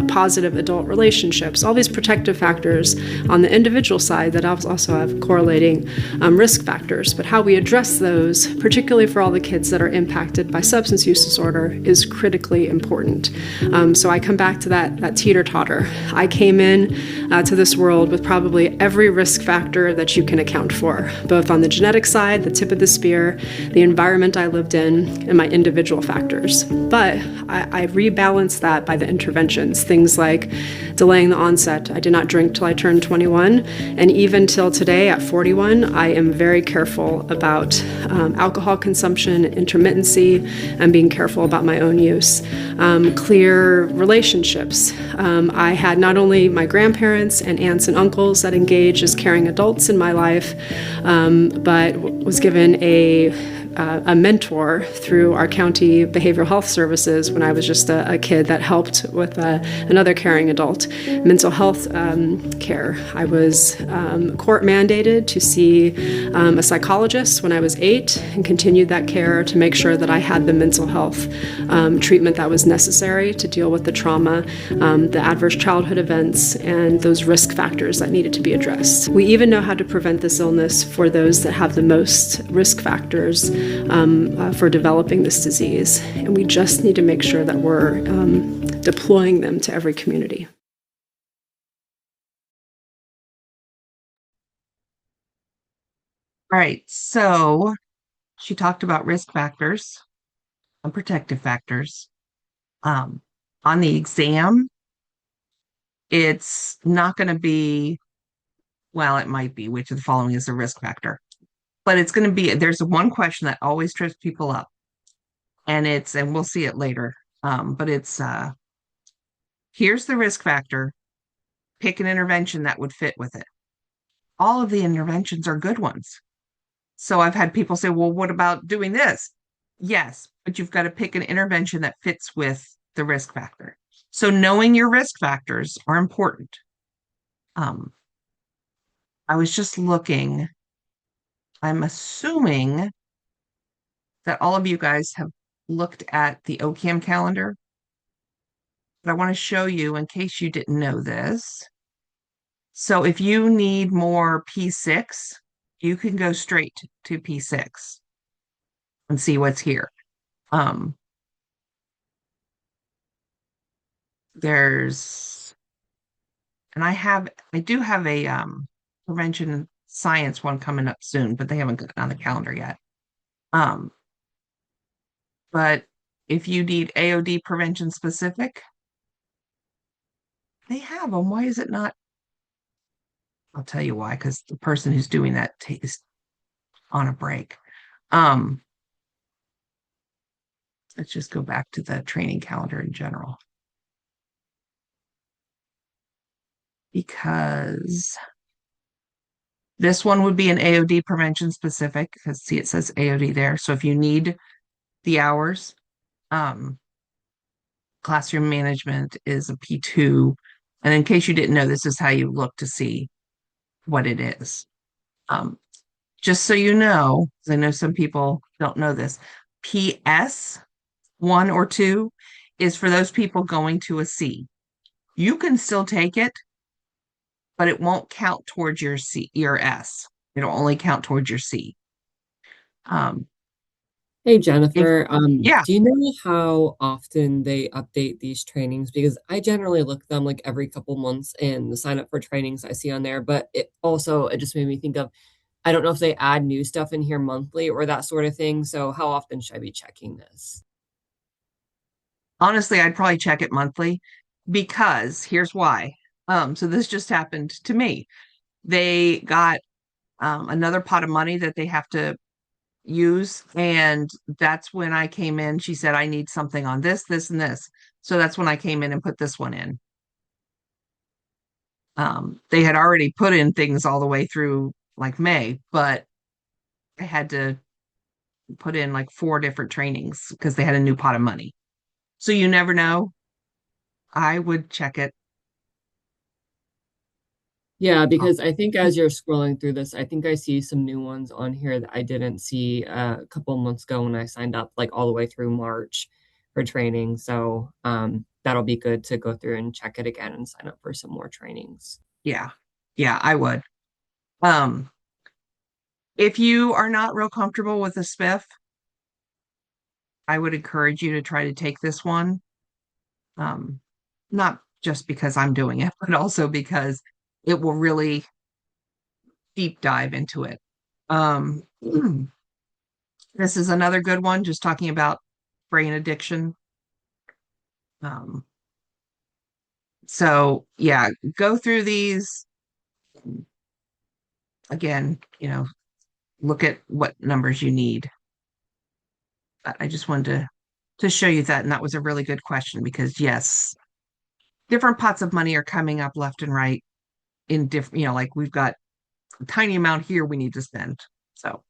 positive adult relationships, all these protective factors on the individual side that also have correlating risk factors. But how we address those, particularly for all the kids that are impacted by substance use disorder, is critically important. So I come back to that teeter-totter. I came in to this world with probably every risk factor that you can account for, both on the genetic side, the tip of the spear, the the environment I lived in, and my individual factors. But I rebalanced that by the interventions, things like delaying the onset. I did not drink till I turned 21, and even till today at 41, I am very careful about alcohol consumption, intermittency, and being careful about my own use. Clear relationships. I had not only my grandparents and aunts and uncles that engage as caring adults in my life, but was given a mentor through our county behavioral health services when I was just a kid that helped with another caring adult. Mental health care. I was court mandated to see a psychologist when I was 8 and continued that care to make sure that I had the mental health treatment that was necessary to deal with the trauma, the adverse childhood events, and those risk factors that needed to be addressed. We even know how to prevent this illness for those that have the most risk factors for developing this disease. And we just need to make sure that we're deploying them to every community. All right, so she talked about risk factors and protective factors. On the exam, it's not going to be, well, it might be, which of the following is a risk factor, but it's going to be, there's one question that always trips people up, and we'll see it later, but it's, here's the risk factor, pick an intervention that would fit with it. All of the interventions are good ones. So I've had people say, well, what about doing this? Yes, but you've got to pick an intervention that fits with the risk factor. So knowing your risk factors are important. I was just looking. I'm assuming that all of you guys have looked at the OCAM calendar, but I want to show you in case you didn't know this. So if you need more P6, you can go straight to P6 and see what's here. There's, and I do have a prevention science one coming up soon, but they haven't got on the calendar yet. But if you need AOD prevention specific, they have them. Why is it not? I'll tell you why, because the person who's doing that is on a break. Let's just go back to the training calendar in general. Because this one would be an AOD prevention specific, because see, it says AOD there. So if you need the hours, classroom management is a P2. And in case you didn't know, this is how you look to see what it is. Just so you know, because I know some people don't know this, PS 1 or 2 is for those people going to a C. You can still take it, but it won't count towards your C, your S. It'll only count towards your C. Hey Jennifer, Yeah. do you know how often they update these trainings? Because I generally look at them like every couple months and the sign up for trainings I see on there, but it just made me think of, I don't know if they add new stuff in here monthly or that sort of thing. So how often should I be checking this? Honestly, I'd probably check it monthly because here's why. So this just happened to me. They got another pot of money that they have to use, and that's when I came in. She said, I need something on this, this, and this. So that's when I came in and put this one in. They had already put in things all the way through like May, but I had to put in like 4 different trainings because they had a new pot of money. So you never know. I would check it. Yeah, because I think as you're scrolling through this, I think I see some new ones on here that I didn't see a couple months ago when I signed up, like all the way through March for training. So that'll be good to go through and check it again and sign up for some more trainings. Yeah. Yeah, I would. If you are not real comfortable with a spiff, I would encourage you to try to take this one. Not just because I'm doing it, but also because it will really deep dive into it. This is another good one, just talking about brain addiction. Um, so yeah, go through these again, look at what numbers you need. But I just wanted to show you that, and that was a really good question because yes, different pots of money are coming up left and right in different, like we've got a tiny amount here we need to spend. So,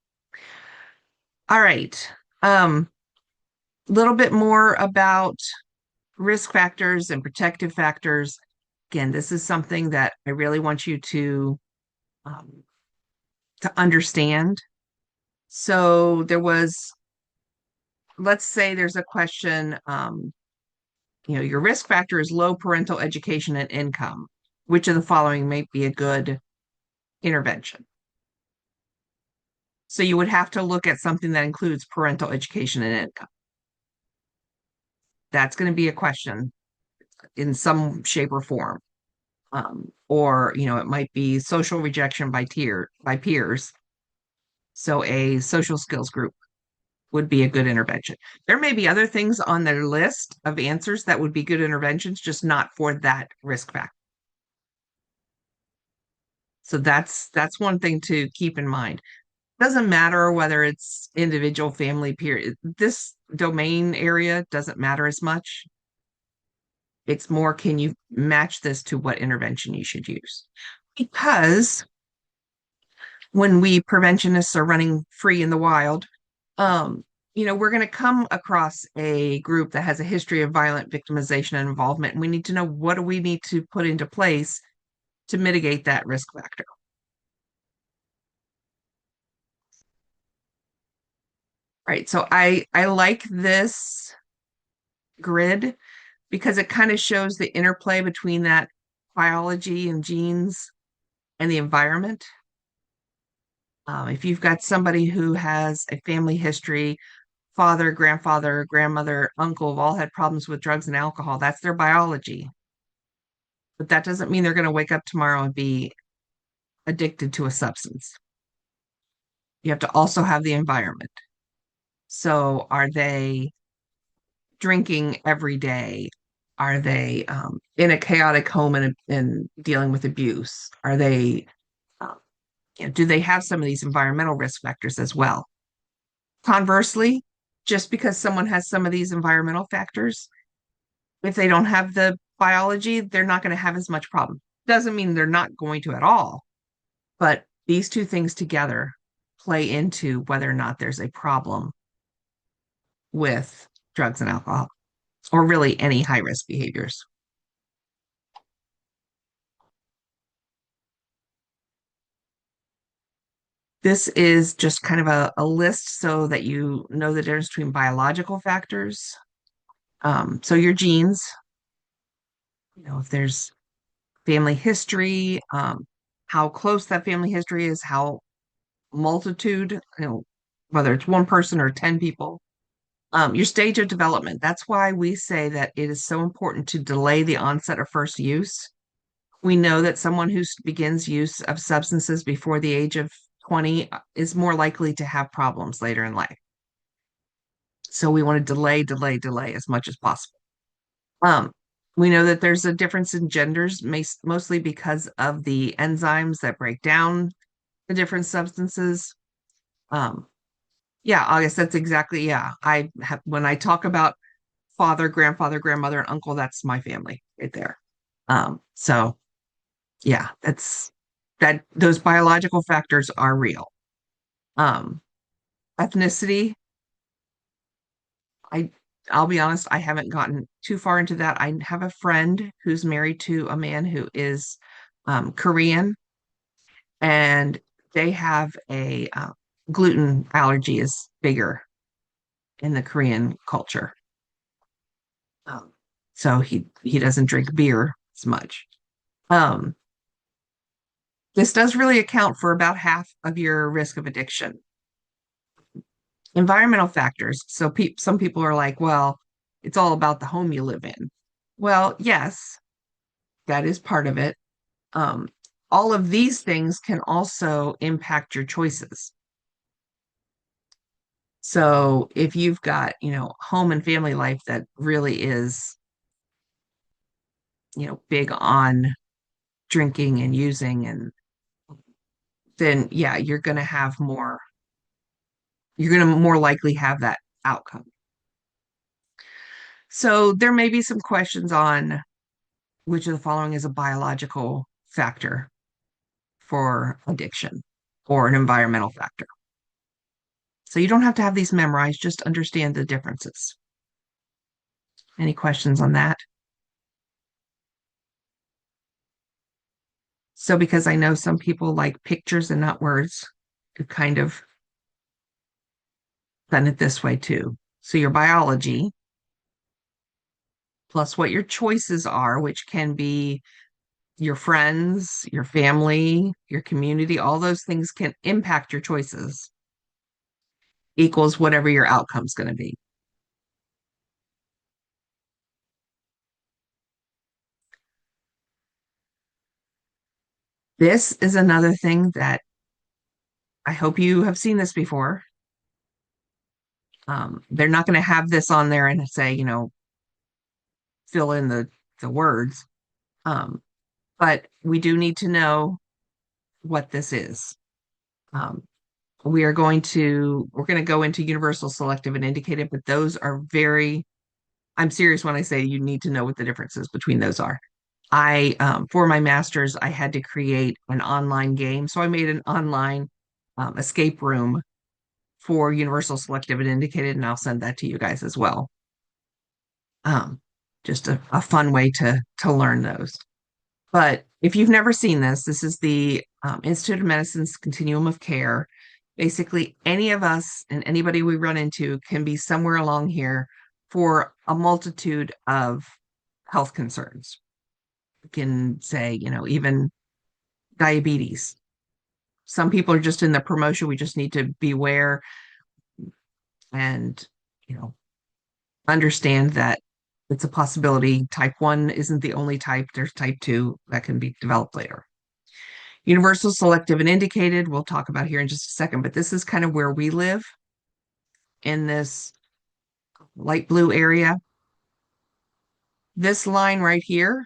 all right. Little bit more about risk factors and protective factors. Again, this is something that I really want you um, to understand. So let's say there's a question, your risk factor is low parental education and income. Which of the following may be a good intervention? So you would have to look at something that includes parental education and income. That's going to be a question in some shape or form. Or, it might be social rejection by peers. So a social skills group would be a good intervention. There may be other things on their list of answers that would be good interventions, just not for that risk factor. So that's one thing to keep in mind. Doesn't matter whether it's individual, family, peer. This domain area doesn't matter as much. It's more, can you match this to what intervention you should use? Because when we preventionists are running free in the wild, we're going to come across a group that has a history of violent victimization and involvement, and we need to know what do we need to put into place to mitigate that risk factor. Right. So I like this grid because it kind of shows the interplay between that biology and genes and the environment. If you've got somebody who has a family history, father, grandfather, grandmother, uncle have all had problems with drugs and alcohol, that's their biology. But that doesn't mean they're going to wake up tomorrow and be addicted to a substance. You have to also have the environment. So are they drinking every day? Are they in a chaotic home and dealing with abuse? Are they, um, do they have some of these environmental risk factors as well? Conversely, just because someone has some of these environmental factors, if they don't have the biology, they're not going to have as much problem. Doesn't mean they're not going to at all, but these two things together play into whether or not there's a problem with drugs and alcohol, or really any high risk behaviors. This is just kind of a list so that you know the difference between biological factors. So your genes, if there's family history, how close that family history is, how multitude, whether it's one person or 10 people. Your stage of development. That's why we say that it is so important to delay the onset of first use. We know that someone who begins use of substances before the age of 20 is more likely to have problems later in life. So we want to delay as much as possible. Um, we know that there's a difference in genders, mostly because of the enzymes that break down the different substances. Um, yeah, August, that's exactly, yeah. When I talk about father, grandfather, grandmother, and uncle, that's my family right there. So yeah, those biological factors are real. Um, ethnicity, I I'll be honest, I haven't gotten too far into that. I have a friend who's married to a man who is Korean, and they have a gluten allergy is bigger in the Korean culture. Um, so he doesn't drink beer as much. Um, this does really account for about half of your risk of addiction. Environmental factors. So some people are like, well, it's all about the home you live in. Well, yes, that is part of it. Um, all of these things can also impact your choices. So if you've got, home and family life that really is, big on drinking and using, and then yeah, you're going to more likely have that outcome. So there may be some questions on which of the following is a biological factor for addiction or an environmental factor. So you don't have to have these memorized, just understand the differences. Any questions on that? So because I know some people like pictures and not words, to kind of done it this way too. So your biology plus what your choices are, which can be your friends, your family, your community, all those things can impact your choices, equals whatever your outcome's going to be. This is another thing that I hope you have seen this before. They're not going to have this on there and say, fill in the words. But we do need to know what this is. Um, we're going to go into universal, selective, and indicated, but those are I'm serious when I say you need to know what the differences between those are. For my master's, I had to create an online game. So I made an online escape room for universal, selective, and indicated, and I'll send that to you guys as well. Just a fun way to learn those. But if you've never seen this, this is the Institute of Medicine's Continuum of Care. Basically, any of us and anybody we run into can be somewhere along here for a multitude of health concerns. We can say, even diabetes. Some people are just in the promotion. We just need to beware and, understand that it's a possibility. Type 1 isn't the only type. There's type 2 that can be developed later. Universal, selective, and indicated, we'll talk about here in just a second, but this is kind of where we live in this light blue area. This line right here,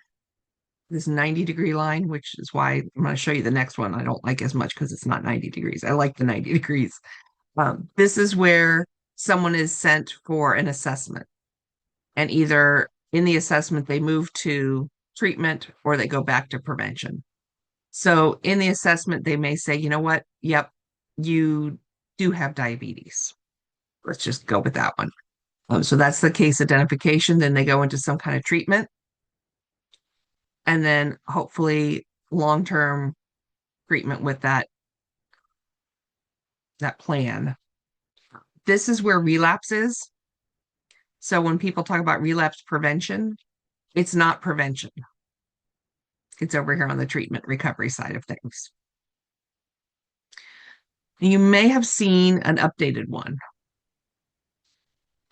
this 90-degree line, which is why I'm going to show you the next one. I don't like as much because it's not 90 degrees. I like the 90 degrees. This is where someone is sent for an assessment. And either in the assessment, they move to treatment or they go back to prevention. So in the assessment, they may say, you know what? Yep, you do have diabetes. Let's just go with that one. So that's the case identification. Then they go into some kind of treatment. And then hopefully long-term treatment with that plan. This is where relapse is. So when people talk about relapse prevention, it's not prevention. It's over here on the treatment recovery side of things. You may have seen an updated one.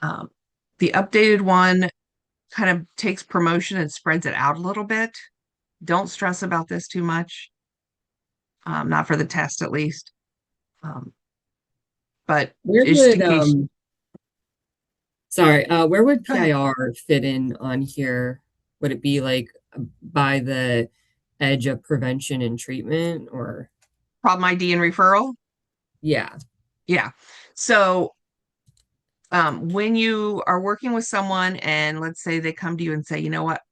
The updated one kind of takes promotion and spreads it out a little bit. Don't stress about this too much. Not for the test, at least. But Where just in would case. where would Go ahead. PIR fit in on here? Would it be like by the edge of prevention and treatment, or Problem ID and referral? yeah. Yeah. So when you are working with someone and let's say they come to you and say, you know what,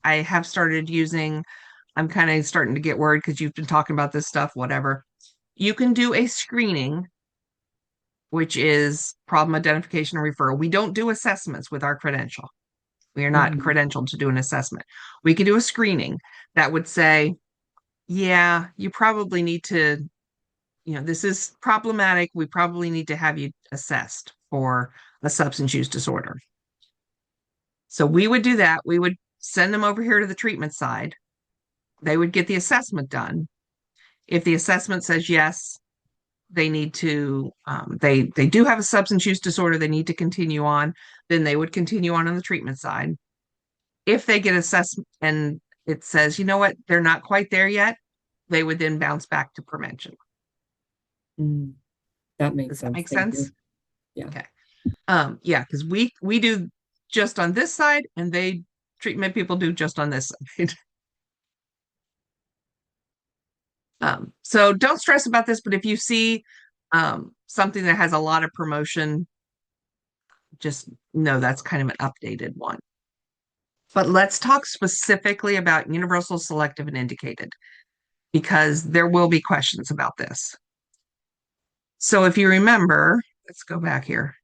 I have started using, I'm kind of starting to get worried because you've been talking about this stuff, whatever. You can do a screening, which is problem identification and referral. We don't do assessments with our credential. We are not Mhm. credentialed to do an assessment. We can do a screening that would say, yeah, you probably need to, this is problematic. We probably need to have you assessed for a substance use disorder. So we would do that. We would send them over here to the treatment side. They would get the assessment done. If the assessment says yes, they need to, they do have a substance use disorder, they need to continue on, then they would continue on the treatment side. If they get assessment and it says, you know what, they're not quite there yet, they would then bounce back to prevention. That makes Does that sense. make Thank sense? you. Yeah. Okay. Yeah, because we do just on this side, and they treatment people do just on this side. So don't stress about this, but if you see something that has a lot of promotion, just know that's kind of an updated one. But let's talk specifically about universal, selective, and indicated, because there will be questions about this. So if you remember, let's go back here.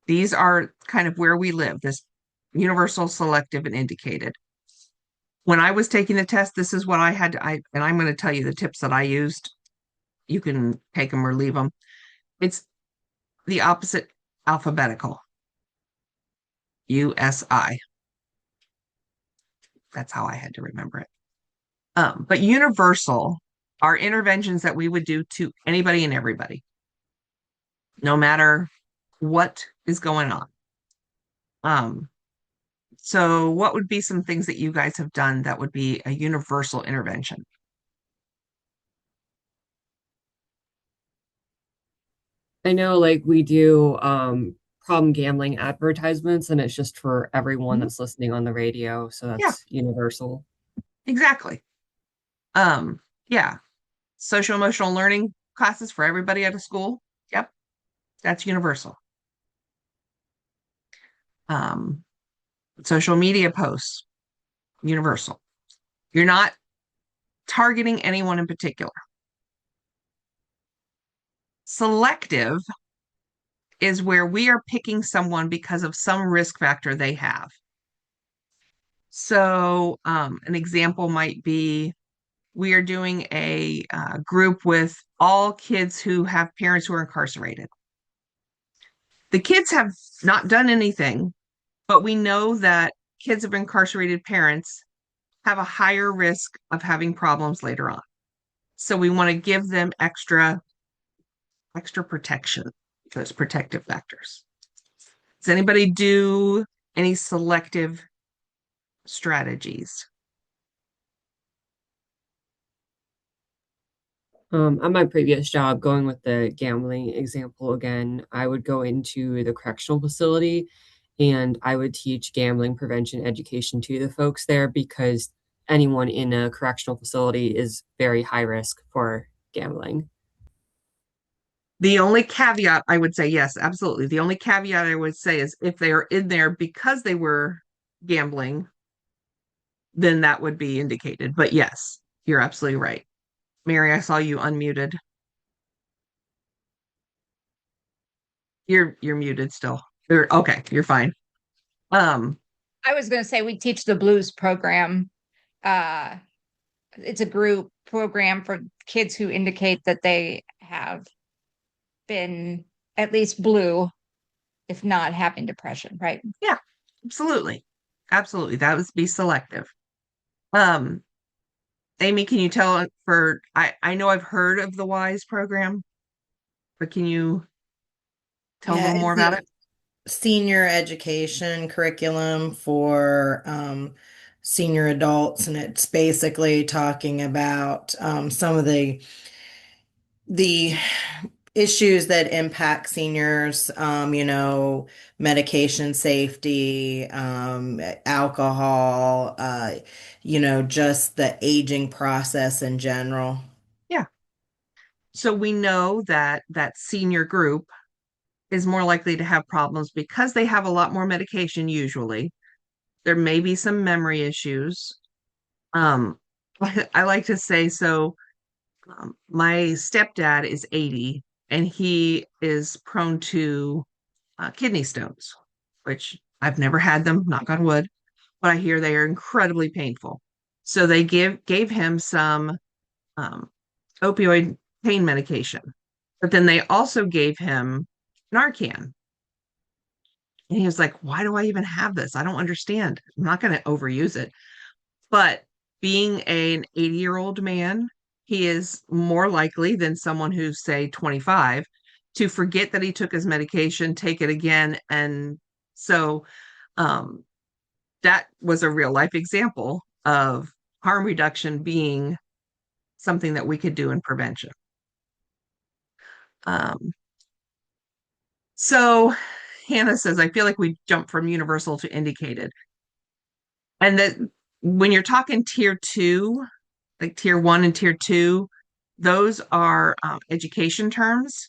These are kind of where we live, this universal, selective, and indicated. When I was taking the test, this is what I had to, and I'm going to tell you the tips that I used. You can take them or leave them. It's the opposite alphabetical. USI. That's how I had to remember it. But universal are interventions that we would do to anybody and everybody, no matter what is going on. So what would be some things that you guys have done that would be a universal intervention? I know like we do problem gambling advertisements and it's just for everyone Mhm. that's listening on the radio, so Yeah, that's universal. exactly. Um, yeah, social emotional learning classes for everybody at a school. Yep, that's universal. Um, social media posts, universal. You're not targeting anyone in particular. Selective is where we are picking someone because of some risk factor they have. So, an example might be we are doing a group with all kids who have parents who are incarcerated. The kids have not done anything, but we know that kids of incarcerated parents have a higher risk of having problems later on. So we want to give them extra protection, those protective factors. Does anybody do any selective strategies? On my previous job, going with the gambling example again, I would go into the correctional facility and I would teach gambling prevention education to the folks there because anyone in a correctional facility is very high risk for gambling. The only caveat I would say, yes, absolutely. The only caveat I would say is if they are in there because they were gambling, then that would be indicated. But yes, you're absolutely right. Mary, I saw you unmuted. You're muted still. Okay, you're fine. Um, I was going to say we teach the blues program. Uh, it's a group program for kids who indicate that they have been at least blue, if not having depression, right? yeah, absolutely. Absolutely. That would be selective. Um, Amy, can you tell for I know I've heard of the WISE program, but can you tell a Yeah, little more it's about it? a senior education curriculum for senior adults, and it's basically talking about some of the issues that impact seniors, medication safety, alcohol, just the aging process in general. Yeah. So we know that that senior group is more likely to have problems because they have a lot more medication usually. There may be some memory issues. Um, I like to say so. My stepdad is 80 and he is prone to kidney stones, which I've never had them, knock on wood, but I hear they are incredibly painful. So they gave him some um, opioid pain medication, but then they also gave him Narcan. And he was like, why do I even have this? I don't understand. I'm not going to overuse it. But being an 80-year-old man, he is more likely than someone who's, say, 25 to forget that he took his medication, take it again. And so um, that was a real life example of harm reduction being something that we could do in prevention. Um, So Hannah says, I feel like we jumped from universal to indicated. And that when you're talking tier two, like tier one and tier two, those are education terms,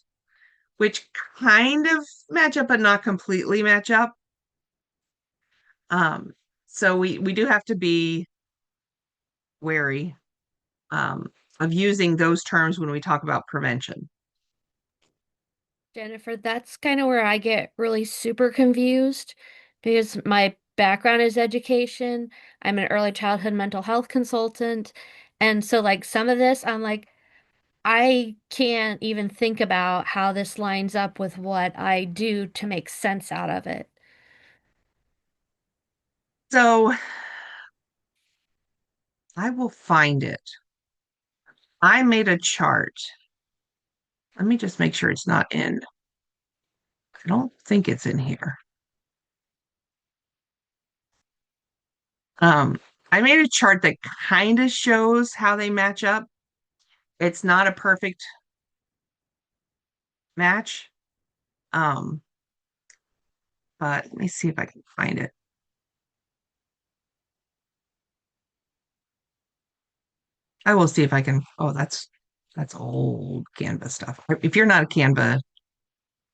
which kind of match up, but not completely match up. Um, so we do have to be wary um, of using those terms when we talk about prevention. Jennifer, that's kind of where I get really super confused because my background is education. I'm an early childhood mental health consultant. And so, like, some of this, I'm like, I can't even think about how this lines up with what I do to make sense out of it. So I will find it. I made a chart. Let me just make sure it's not in. I don't think it's in here. Um, I made a chart that kind of shows how they match up. It's not a perfect match. Um, but let me see if I can find it. I will see if I can. Oh, that's old Canva stuff. If you're not a Canva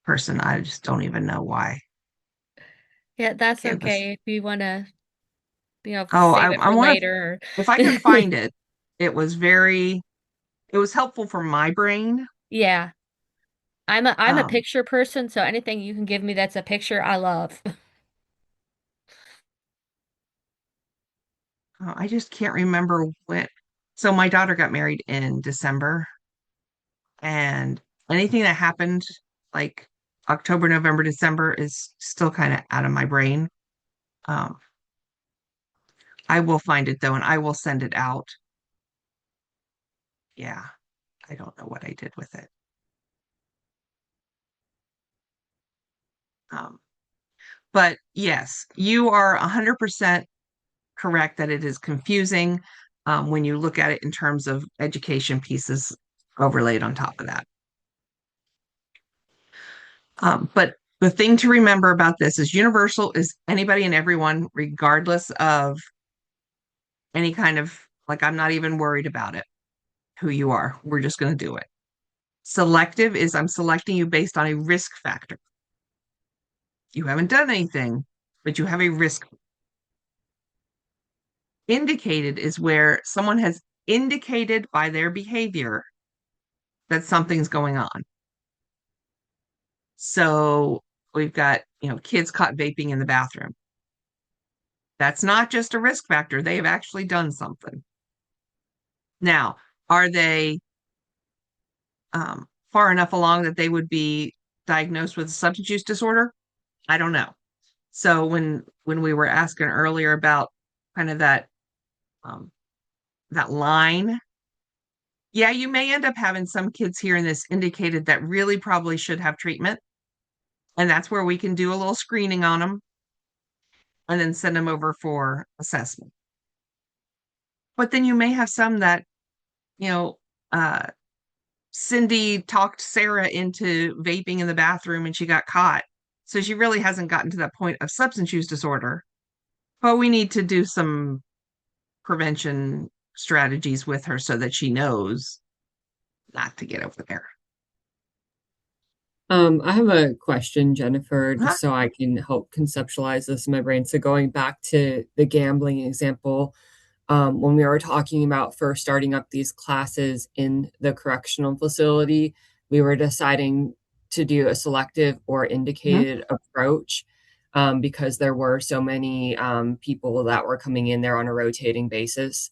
person, I just don't even know why. Yeah, that's Canvas. okay if you want to, Oh, save it I for want to. later. If I can find it, it was very. It was helpful for my brain. Yeah, I'm a Um, picture person, so anything you can give me that's a picture, I love. I just can't remember when. So my daughter got married in December, and anything that happened like October, November, December is still kind of out of my brain. Um, I will find it though, and I will send it out. Yeah, I don't know what I did with it. Um, but yes, you are 100% correct that it is confusing when you look at it in terms of education pieces overlaid on top of that. But the thing to remember about this is universal is anybody and everyone, regardless of any kind of, like, I'm not even worried about it, who you are. We're just going to do it. Selective is I'm selecting you based on a risk factor. You haven't done anything, but you have a risk. Indicated is where someone has indicated by their behavior that something's going on. So we've got, kids caught vaping in the bathroom. That's not just a risk factor. They have actually done something. Now, are they far enough along that they would be diagnosed with a substance use disorder? I don't know. So when we were asking earlier about kind of um, that line, yeah, you may end up having some kids here in this indicated that really probably should have treatment, and that's where we can do a little screening on them and then send them over for assessment. But then you may have some that, you know, uh, Cindy talked Sarah into vaping in the bathroom and she got caught. So she really hasn't gotten to that point of substance use disorder. But we need to do some prevention strategies with her so that she knows not to get over there. I have a question, Jennifer, Huh? just so I can help conceptualize this in my brain. So going back to the gambling example, when we were talking about first starting up these classes in the correctional facility, we were deciding to do a selective or Mhm. indicated approach because there were so many people that were coming in there on a rotating basis.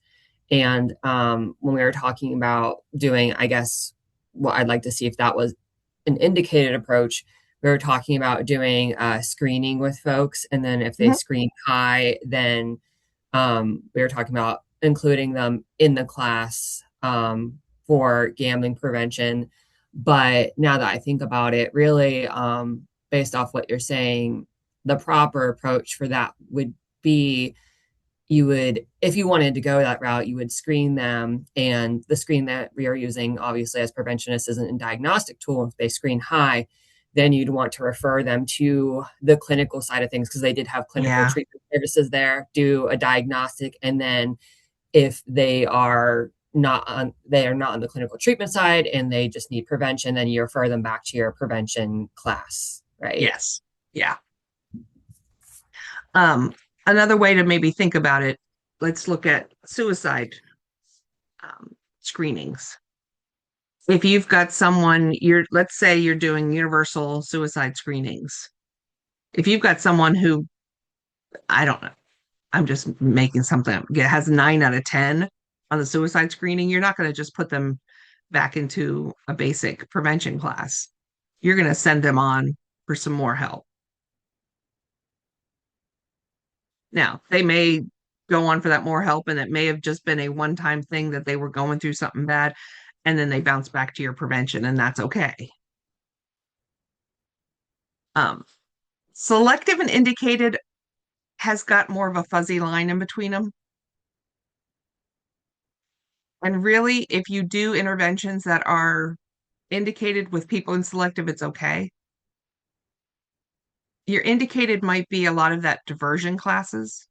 And when we were talking about doing, I guess, what I'd like to see if that was an indicated approach, we were talking about doing screening with folks. And then if they Mhm. screen high, then we were talking about including them in the class for gambling prevention. But now that I think about it, really, based off what you're saying, the proper approach for that would be you would, if you wanted to go that route, you would screen them. And the screen that we are using, obviously, as preventionists, isn't a diagnostic tool. If they screen high, then you'd want to refer them to the clinical side of things because they did have clinical Yeah. treatment services there, do a diagnostic, and then if they are not on the clinical treatment side and they just need prevention, then you refer them back to your prevention class, right? Yes. Yeah. Um, Another way to maybe think about it, let's look at suicide screenings. If you've got someone, let's say you're doing universal suicide screenings. If you've got someone who, I don't know, I'm just making something up, has 9 out of 10 on the suicide screening, you're not going to just put them back into a basic prevention class. You're going to send them on for some more help. Now, they may go on for that more help, and it may have just been a one-time thing that they were going through something bad, and then they bounce back to your prevention, and that's okay. Um, Selective and indicated has got more of a fuzzy line in between them. And really, if you do interventions that are indicated with people in selective, it's okay. Your indicated might be a lot of that diversion classes.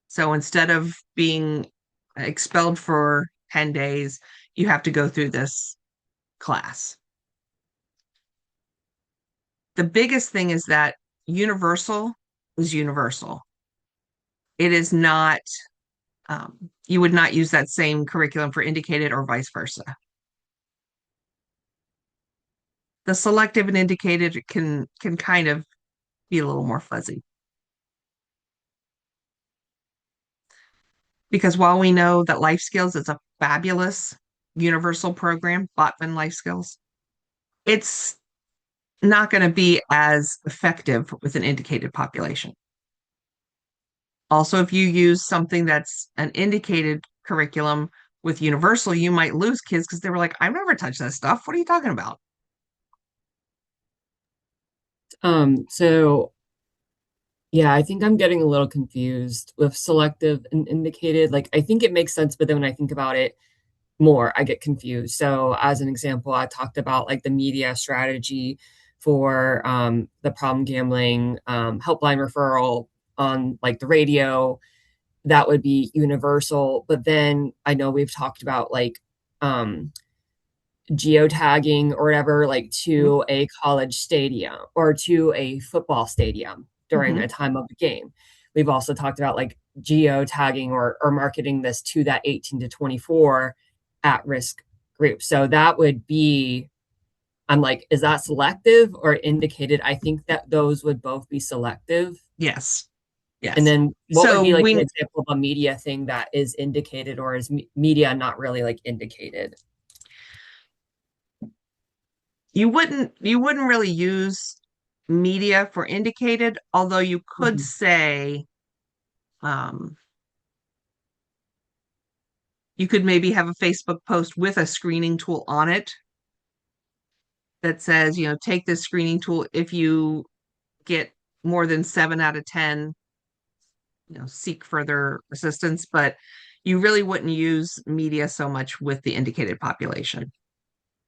So instead of being expelled for 10 days, you have to go through this class. The biggest thing is that universal is universal. It is not, you would not use that same curriculum for indicated or vice versa. The selective and indicated can kind of be a little more fuzzy. Because while we know that life skills is a fabulous universal program, Botman Life Skills, it's not going to be as effective with an indicated population. Also, if you use something that's an indicated curriculum with universal, you might lose kids because they were like, I've never touched that stuff. What are you talking about? So yeah, I think I'm getting a little confused with selective and indicated. Like, I think it makes sense, but then when I think about it more, I get confused. So, as an example, I talked about like the media strategy for the problem gambling helpline referral on like the radio. That would be universal. But then I know we've talked about like um, geotagging or whatever, like to a college stadium or to a football stadium during a time of the game. We've also talked about like geotagging or marketing this to that 18 to 24 at risk group. So that would be, I'm like, is that selective or indicated? I think that those would both be selective. Yes. Yes. And then what So would be like we, an example of a media thing that is indicated or is media not really like indicated? you wouldn't really use media for indicated, although you could say um, you could maybe have a Facebook post with a screening tool on it that says, take this screening tool. If you get more than 7 out of 10, seek further assistance. But you really wouldn't use media so much with the indicated population.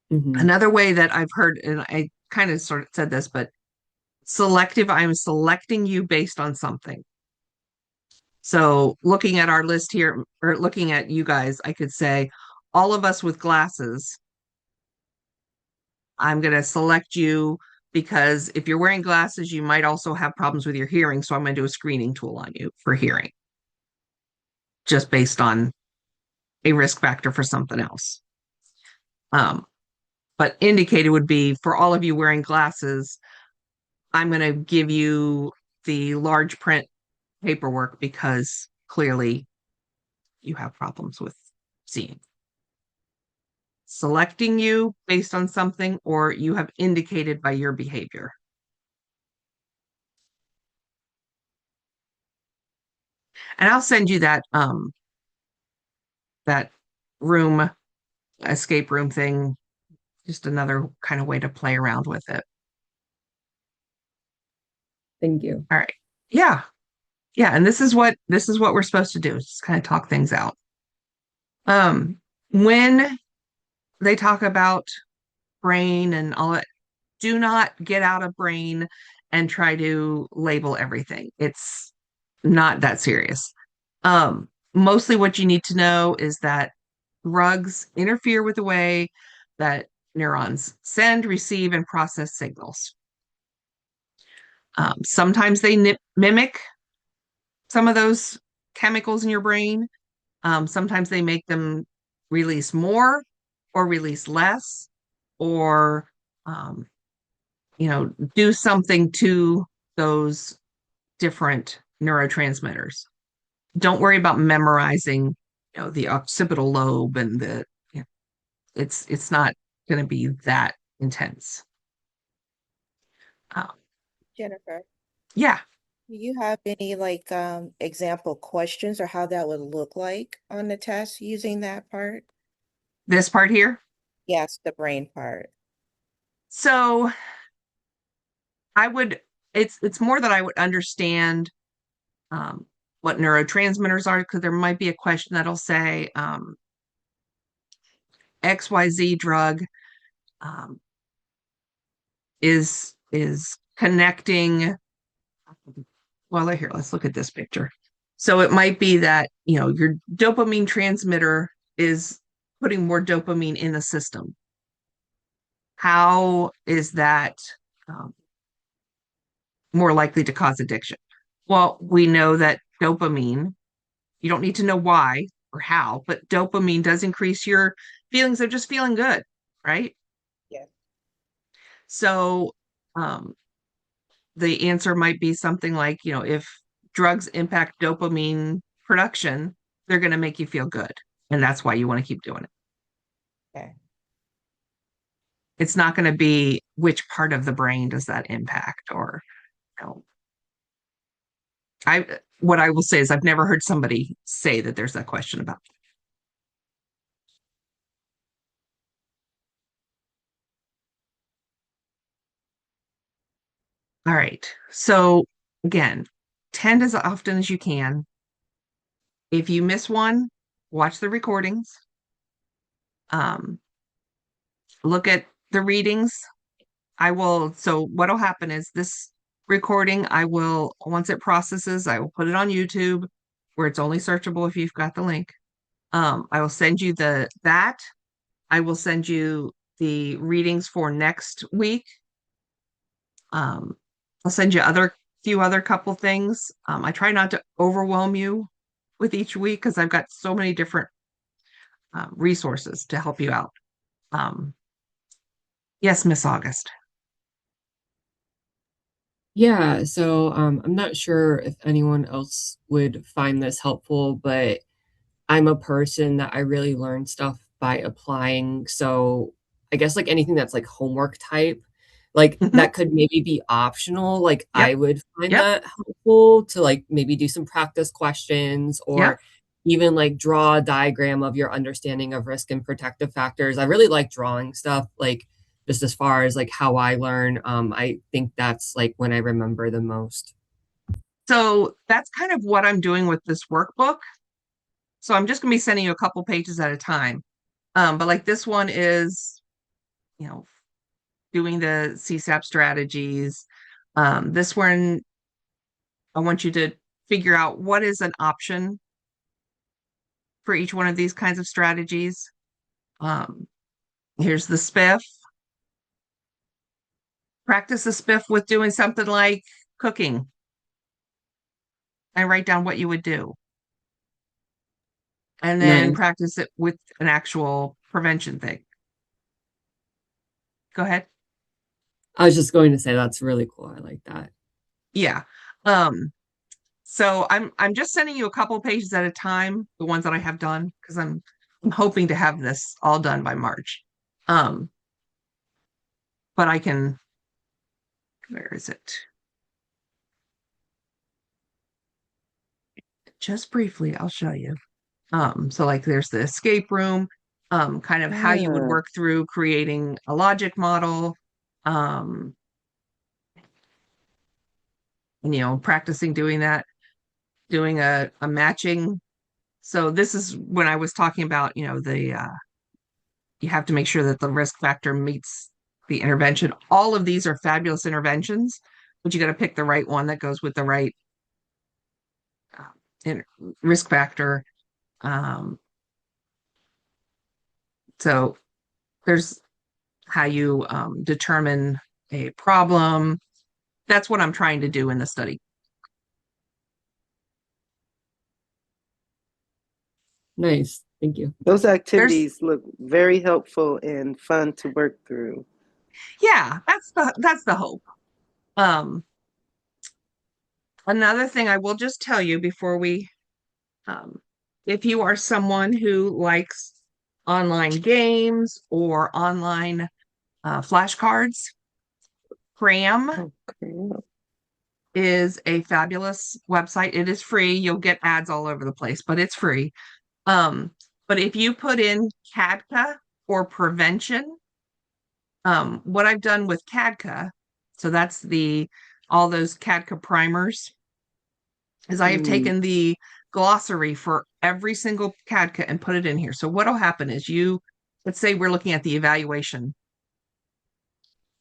Another way that I've heard, and I kind of sort of said this, but selective, I'm selecting you based on something. So looking at our list here, or looking at you guys, I could say, all of us with glasses, I'm going to select you because if you're wearing glasses, you might also have problems with your hearing. So I'm going to do a screening tool on you for hearing, just based on a risk factor for something else. But indicated would be for all of you wearing glasses, I'm going to give you the large print paperwork because clearly you have problems with seeing. Selecting you based on something, or you have indicated by your behavior. And I'll send you that room escape room thing, just another kind of way to play around with it. Thank you. All right. Yeah. Yeah, and this is what we're supposed to do, just kind of talk things out. When they talk about brain and all that, do not get out of brain and try to label everything. It's not that serious. Mostly what you need to know is that drugs interfere with the way that neurons send, receive, and process signals. Sometimes they mimic some of those chemicals in your brain. Sometimes they make them release more or release less, or um, do something to those different neurotransmitters. Don't worry about memorizing, the occipital lobe and you know, it's not going to be that intense. Um, Jennifer, yeah, do you have any like example questions or how that would look like on the test using that part? this part here. Yes, the brain part. So I would, it's more that I would understand um, what neurotransmitters are, because there might be a question that'll say XYZ drug um, is connecting. Well, here, let's look at this picture. So it might be that, your dopamine transmitter is putting more dopamine in the system. How is that um, more likely to cause addiction? Well, we know that dopamine, you don't need to know why or how, but dopamine does increase your feelings of just feeling good, right? Yes. So um, the answer might be something like, if drugs impact dopamine production, they're going to make you feel good. And that's why you want to keep doing it. Okay. It's not going to be which part of the brain does that impact, or, you know, what I will say is I've never heard somebody say that there's that question about. All right. So again, tend as often as you can. If you miss one, watch the recordings. Um, Look at the readings. So what'll happen is this recording, once it processes, I will put it on YouTube where it's only searchable if you've got the link. I will send you that. I will send you the readings for next week. I'll send you few other couple things. I try not to overwhelm you with each week because I've got so many different resources to help you out. Yes, Miss August. Yeah, so I'm not sure if anyone else would find this helpful, but I'm a person that I really learn stuff by applying. So I guess like anything that's like homework type, like Mhm. that could maybe be optional. Like I Yep, would find yep, that helpful to like maybe do some practice questions yep. or even like draw a diagram of your understanding of risk and protective factors. I really like drawing stuff, like just as far as like how I learn. I think that's like when I remember the most. So that's kind of what I'm doing with this workbook. So I'm just going to be sending you a couple pages at a time. But like this one is, you know, doing the CSAP strategies. This one, I want you to figure out what is an option for each one of these kinds of strategies. Um, Here's the spiff. Practice the spiff with doing something like cooking and write down what you would do. And then Nice. practice it with an actual prevention thing. Go ahead. I was just going to say that's really cool. I like that. Yeah. Um, so I'm just sending you a couple pages at a time, the ones that I have done, because I'm hoping to have this all done by March. Um, but where is it? Just briefly, I'll show you. So like there's the escape room, kind of how you would Mm. work through creating a logic model, um, and practicing doing that, doing a matching. So this is when I was talking about, the you have to make sure that the risk factor meets the intervention. All of these are fabulous interventions, but you got to pick the right one that goes with the right in risk factor. Um, so there's how you determine a problem. That's what I'm trying to do in the study. Nice. Thank you. Those There's activities look very helpful and fun to work through. Yeah, that's the hope. Um, Another thing I will just tell you before we um, if you are someone who likes online games or online flashcards, Cram Okay. is a fabulous website. It is free. You'll get ads all over the place, but it's free. Um, but if you put in CADCA or prevention, what I've done with CADCA, so that's all those CADCA primers, is I have Mm, taken the glossary for every single CADCA and put it in here. So what'll happen is let's say we're looking at the evaluation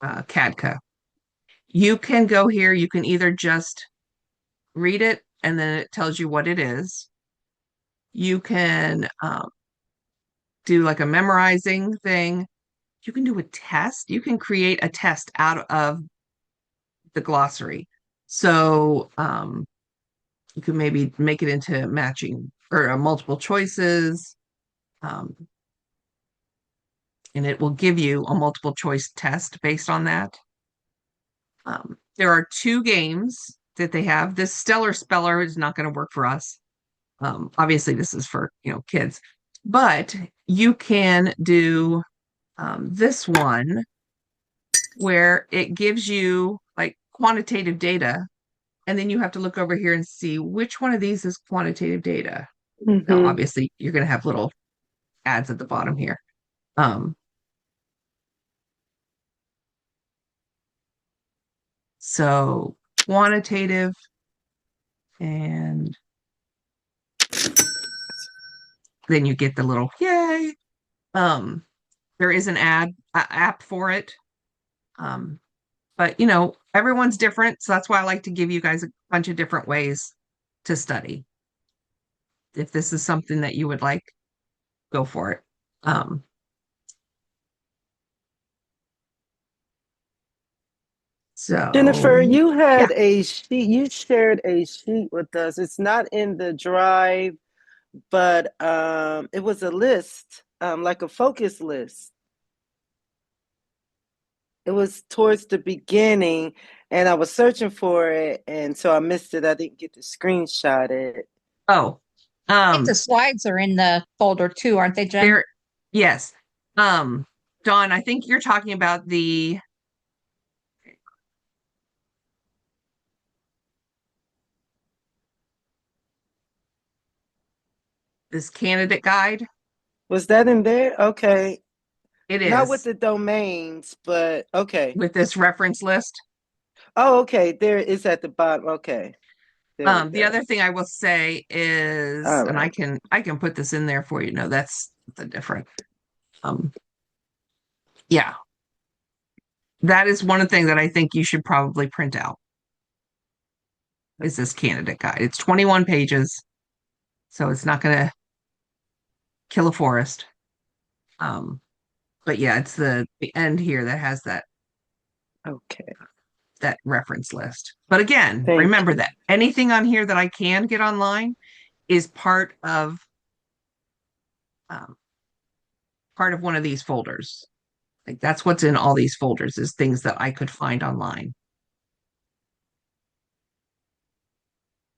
CADCA. You can go here. You can either just read it and then it tells you what it is. You can do like a memorizing thing. You can do a test. You can create a test out of the glossary. So you can maybe make it into matching or multiple choices. Um, and it will give you a multiple choice test based on that. There are two games that they have. This Stellar Speller is not going to work for us. Obviously, this is for kids, but you can do this one where it gives you like quantitative data, and then you have to look over here and see which one of these is quantitative data. Now, hmm obviously, you're going to have little ads at the bottom here. Um, so quantitative, and then you get the little yay. Um, there is an app for it. Um, but everyone's different, so that's why I like to give you guys a bunch of different ways to study. If this is something that you would like, go for it. Um, Jennifer, so you yeah. had a sheet, you shared a sheet with us. It's not in the drive, but it was a list, like a focus list. It was towards the beginning, and I was searching for it, and so I missed it. I didn't get to screenshot it. Oh, I think the slides are in the folder too, aren't they, Jen? there, yes. Um, Dawn, I think you're talking about this candidate guide. Was that in there? Okay. It Not with is the domains, but okay. with this reference list. Oh, okay. There it is at the bottom. Okay. There we The go. other thing I will say is, All and I right. can I can put this in there for you. No, that's the different. Um, yeah, that is one of the things that I think you should probably print out is this candidate guide. It's 21 pages, so it's not going to kill a forest. Um, but yeah, it's the end here that has Okay. that reference list. But again, Thank remember you. that anything on here that I can get online is um, part of one of these folders. Like that's what's in all these folders is things that I could find online.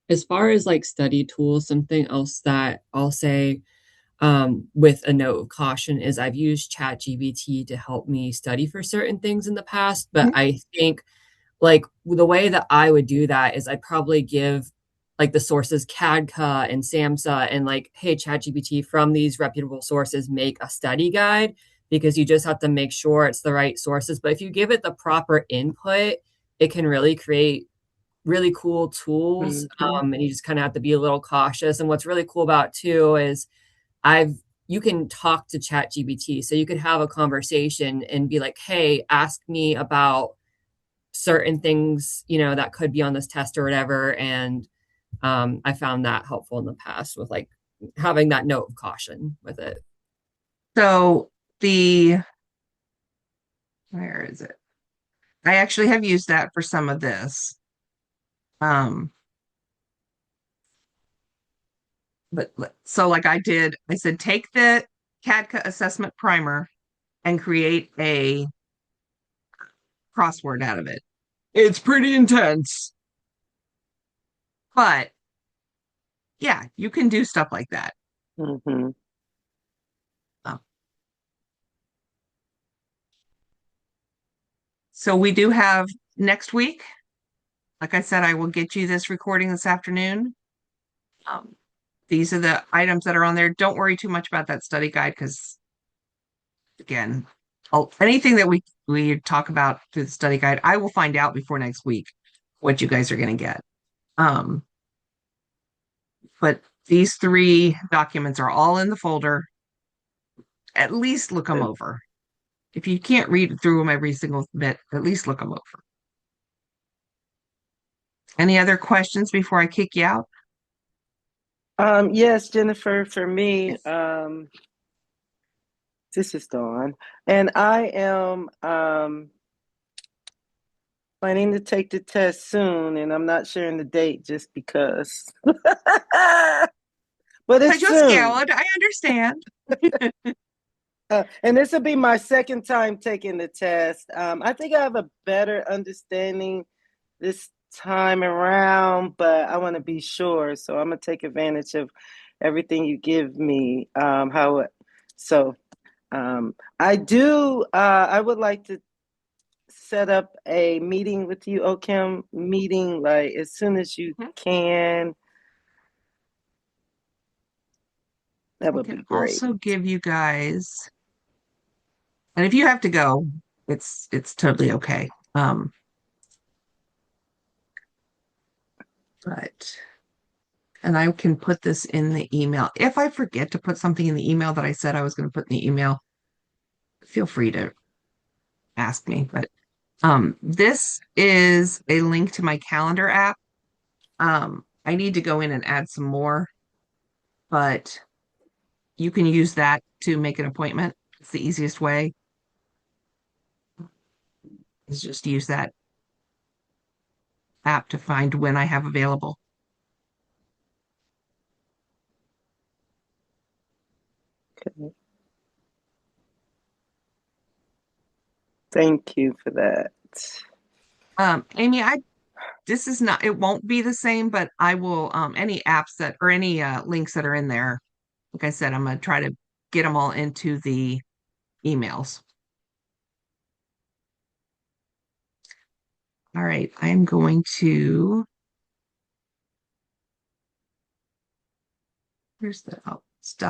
As far as like study tools, something else that I'll say with a note of caution is I've used ChatGPT to help me study for certain things in the past, but I think like the way that I would do that is I'd probably give like the sources CADCA and SAMHSA and like, hey, ChatGPT from these reputable sources, make a study guide because you just have to make sure it's the right sources. But if you give it the proper input, it can really create really cool tools. hmm And you just kind of have to be a little cautious. And what's really cool about it too is I've you can talk to ChatGPT. So you could have a conversation and be like, hey, ask me about certain things, that could be on this test or whatever. And I found that helpful in the past with like having that note of caution with it. So where is it? I actually have used that for some of this. Um, but so like I said, take the CADCA assessment primer and create a crossword out of it. It's pretty intense, but yeah, you can do stuff like that. Mm-hmm. Um, so we do have next week. Like I said, I will get you this recording this afternoon. Um, these are the items that are on there. Don't worry too much about that study guide because, again, anything that we talk about through the study guide, I will find out before next week what you guys are going to get. But these 3 documents are all in the folder. At least look them over. If you can't read through them every single bit, at least look them over. Any other questions before I kick you out? Yes, Jennifer, for me, this is Dawn, and I am planning to take the test soon, and I'm not sharing the date just because. But I it's just soon. scared. I understand. And this will be my second time taking the test. I think I have a better understanding this time around, but I want to be sure. So I'm going to take advantage of everything you give me. I would like to set up a meeting with you, OChem meeting, like as soon as you can. That I would be can great. also give you guys, and if you have to go, it's totally okay. But and I can put this in the email. If I forget to put something in the email that I said I was going to put in the email, feel free to ask me. But this is a link to my calendar app. I need to go in and add some more, but you can use that to make an appointment. It's the easiest way is just use that app to find when I have available. Okay. Thank you for that. Amy, this is not, it won't be the same, but I will, any apps that, or any links that are in there, like I said, I'm going to try to get them all into the emails. All right, I'm going to, where's the, oh, stop.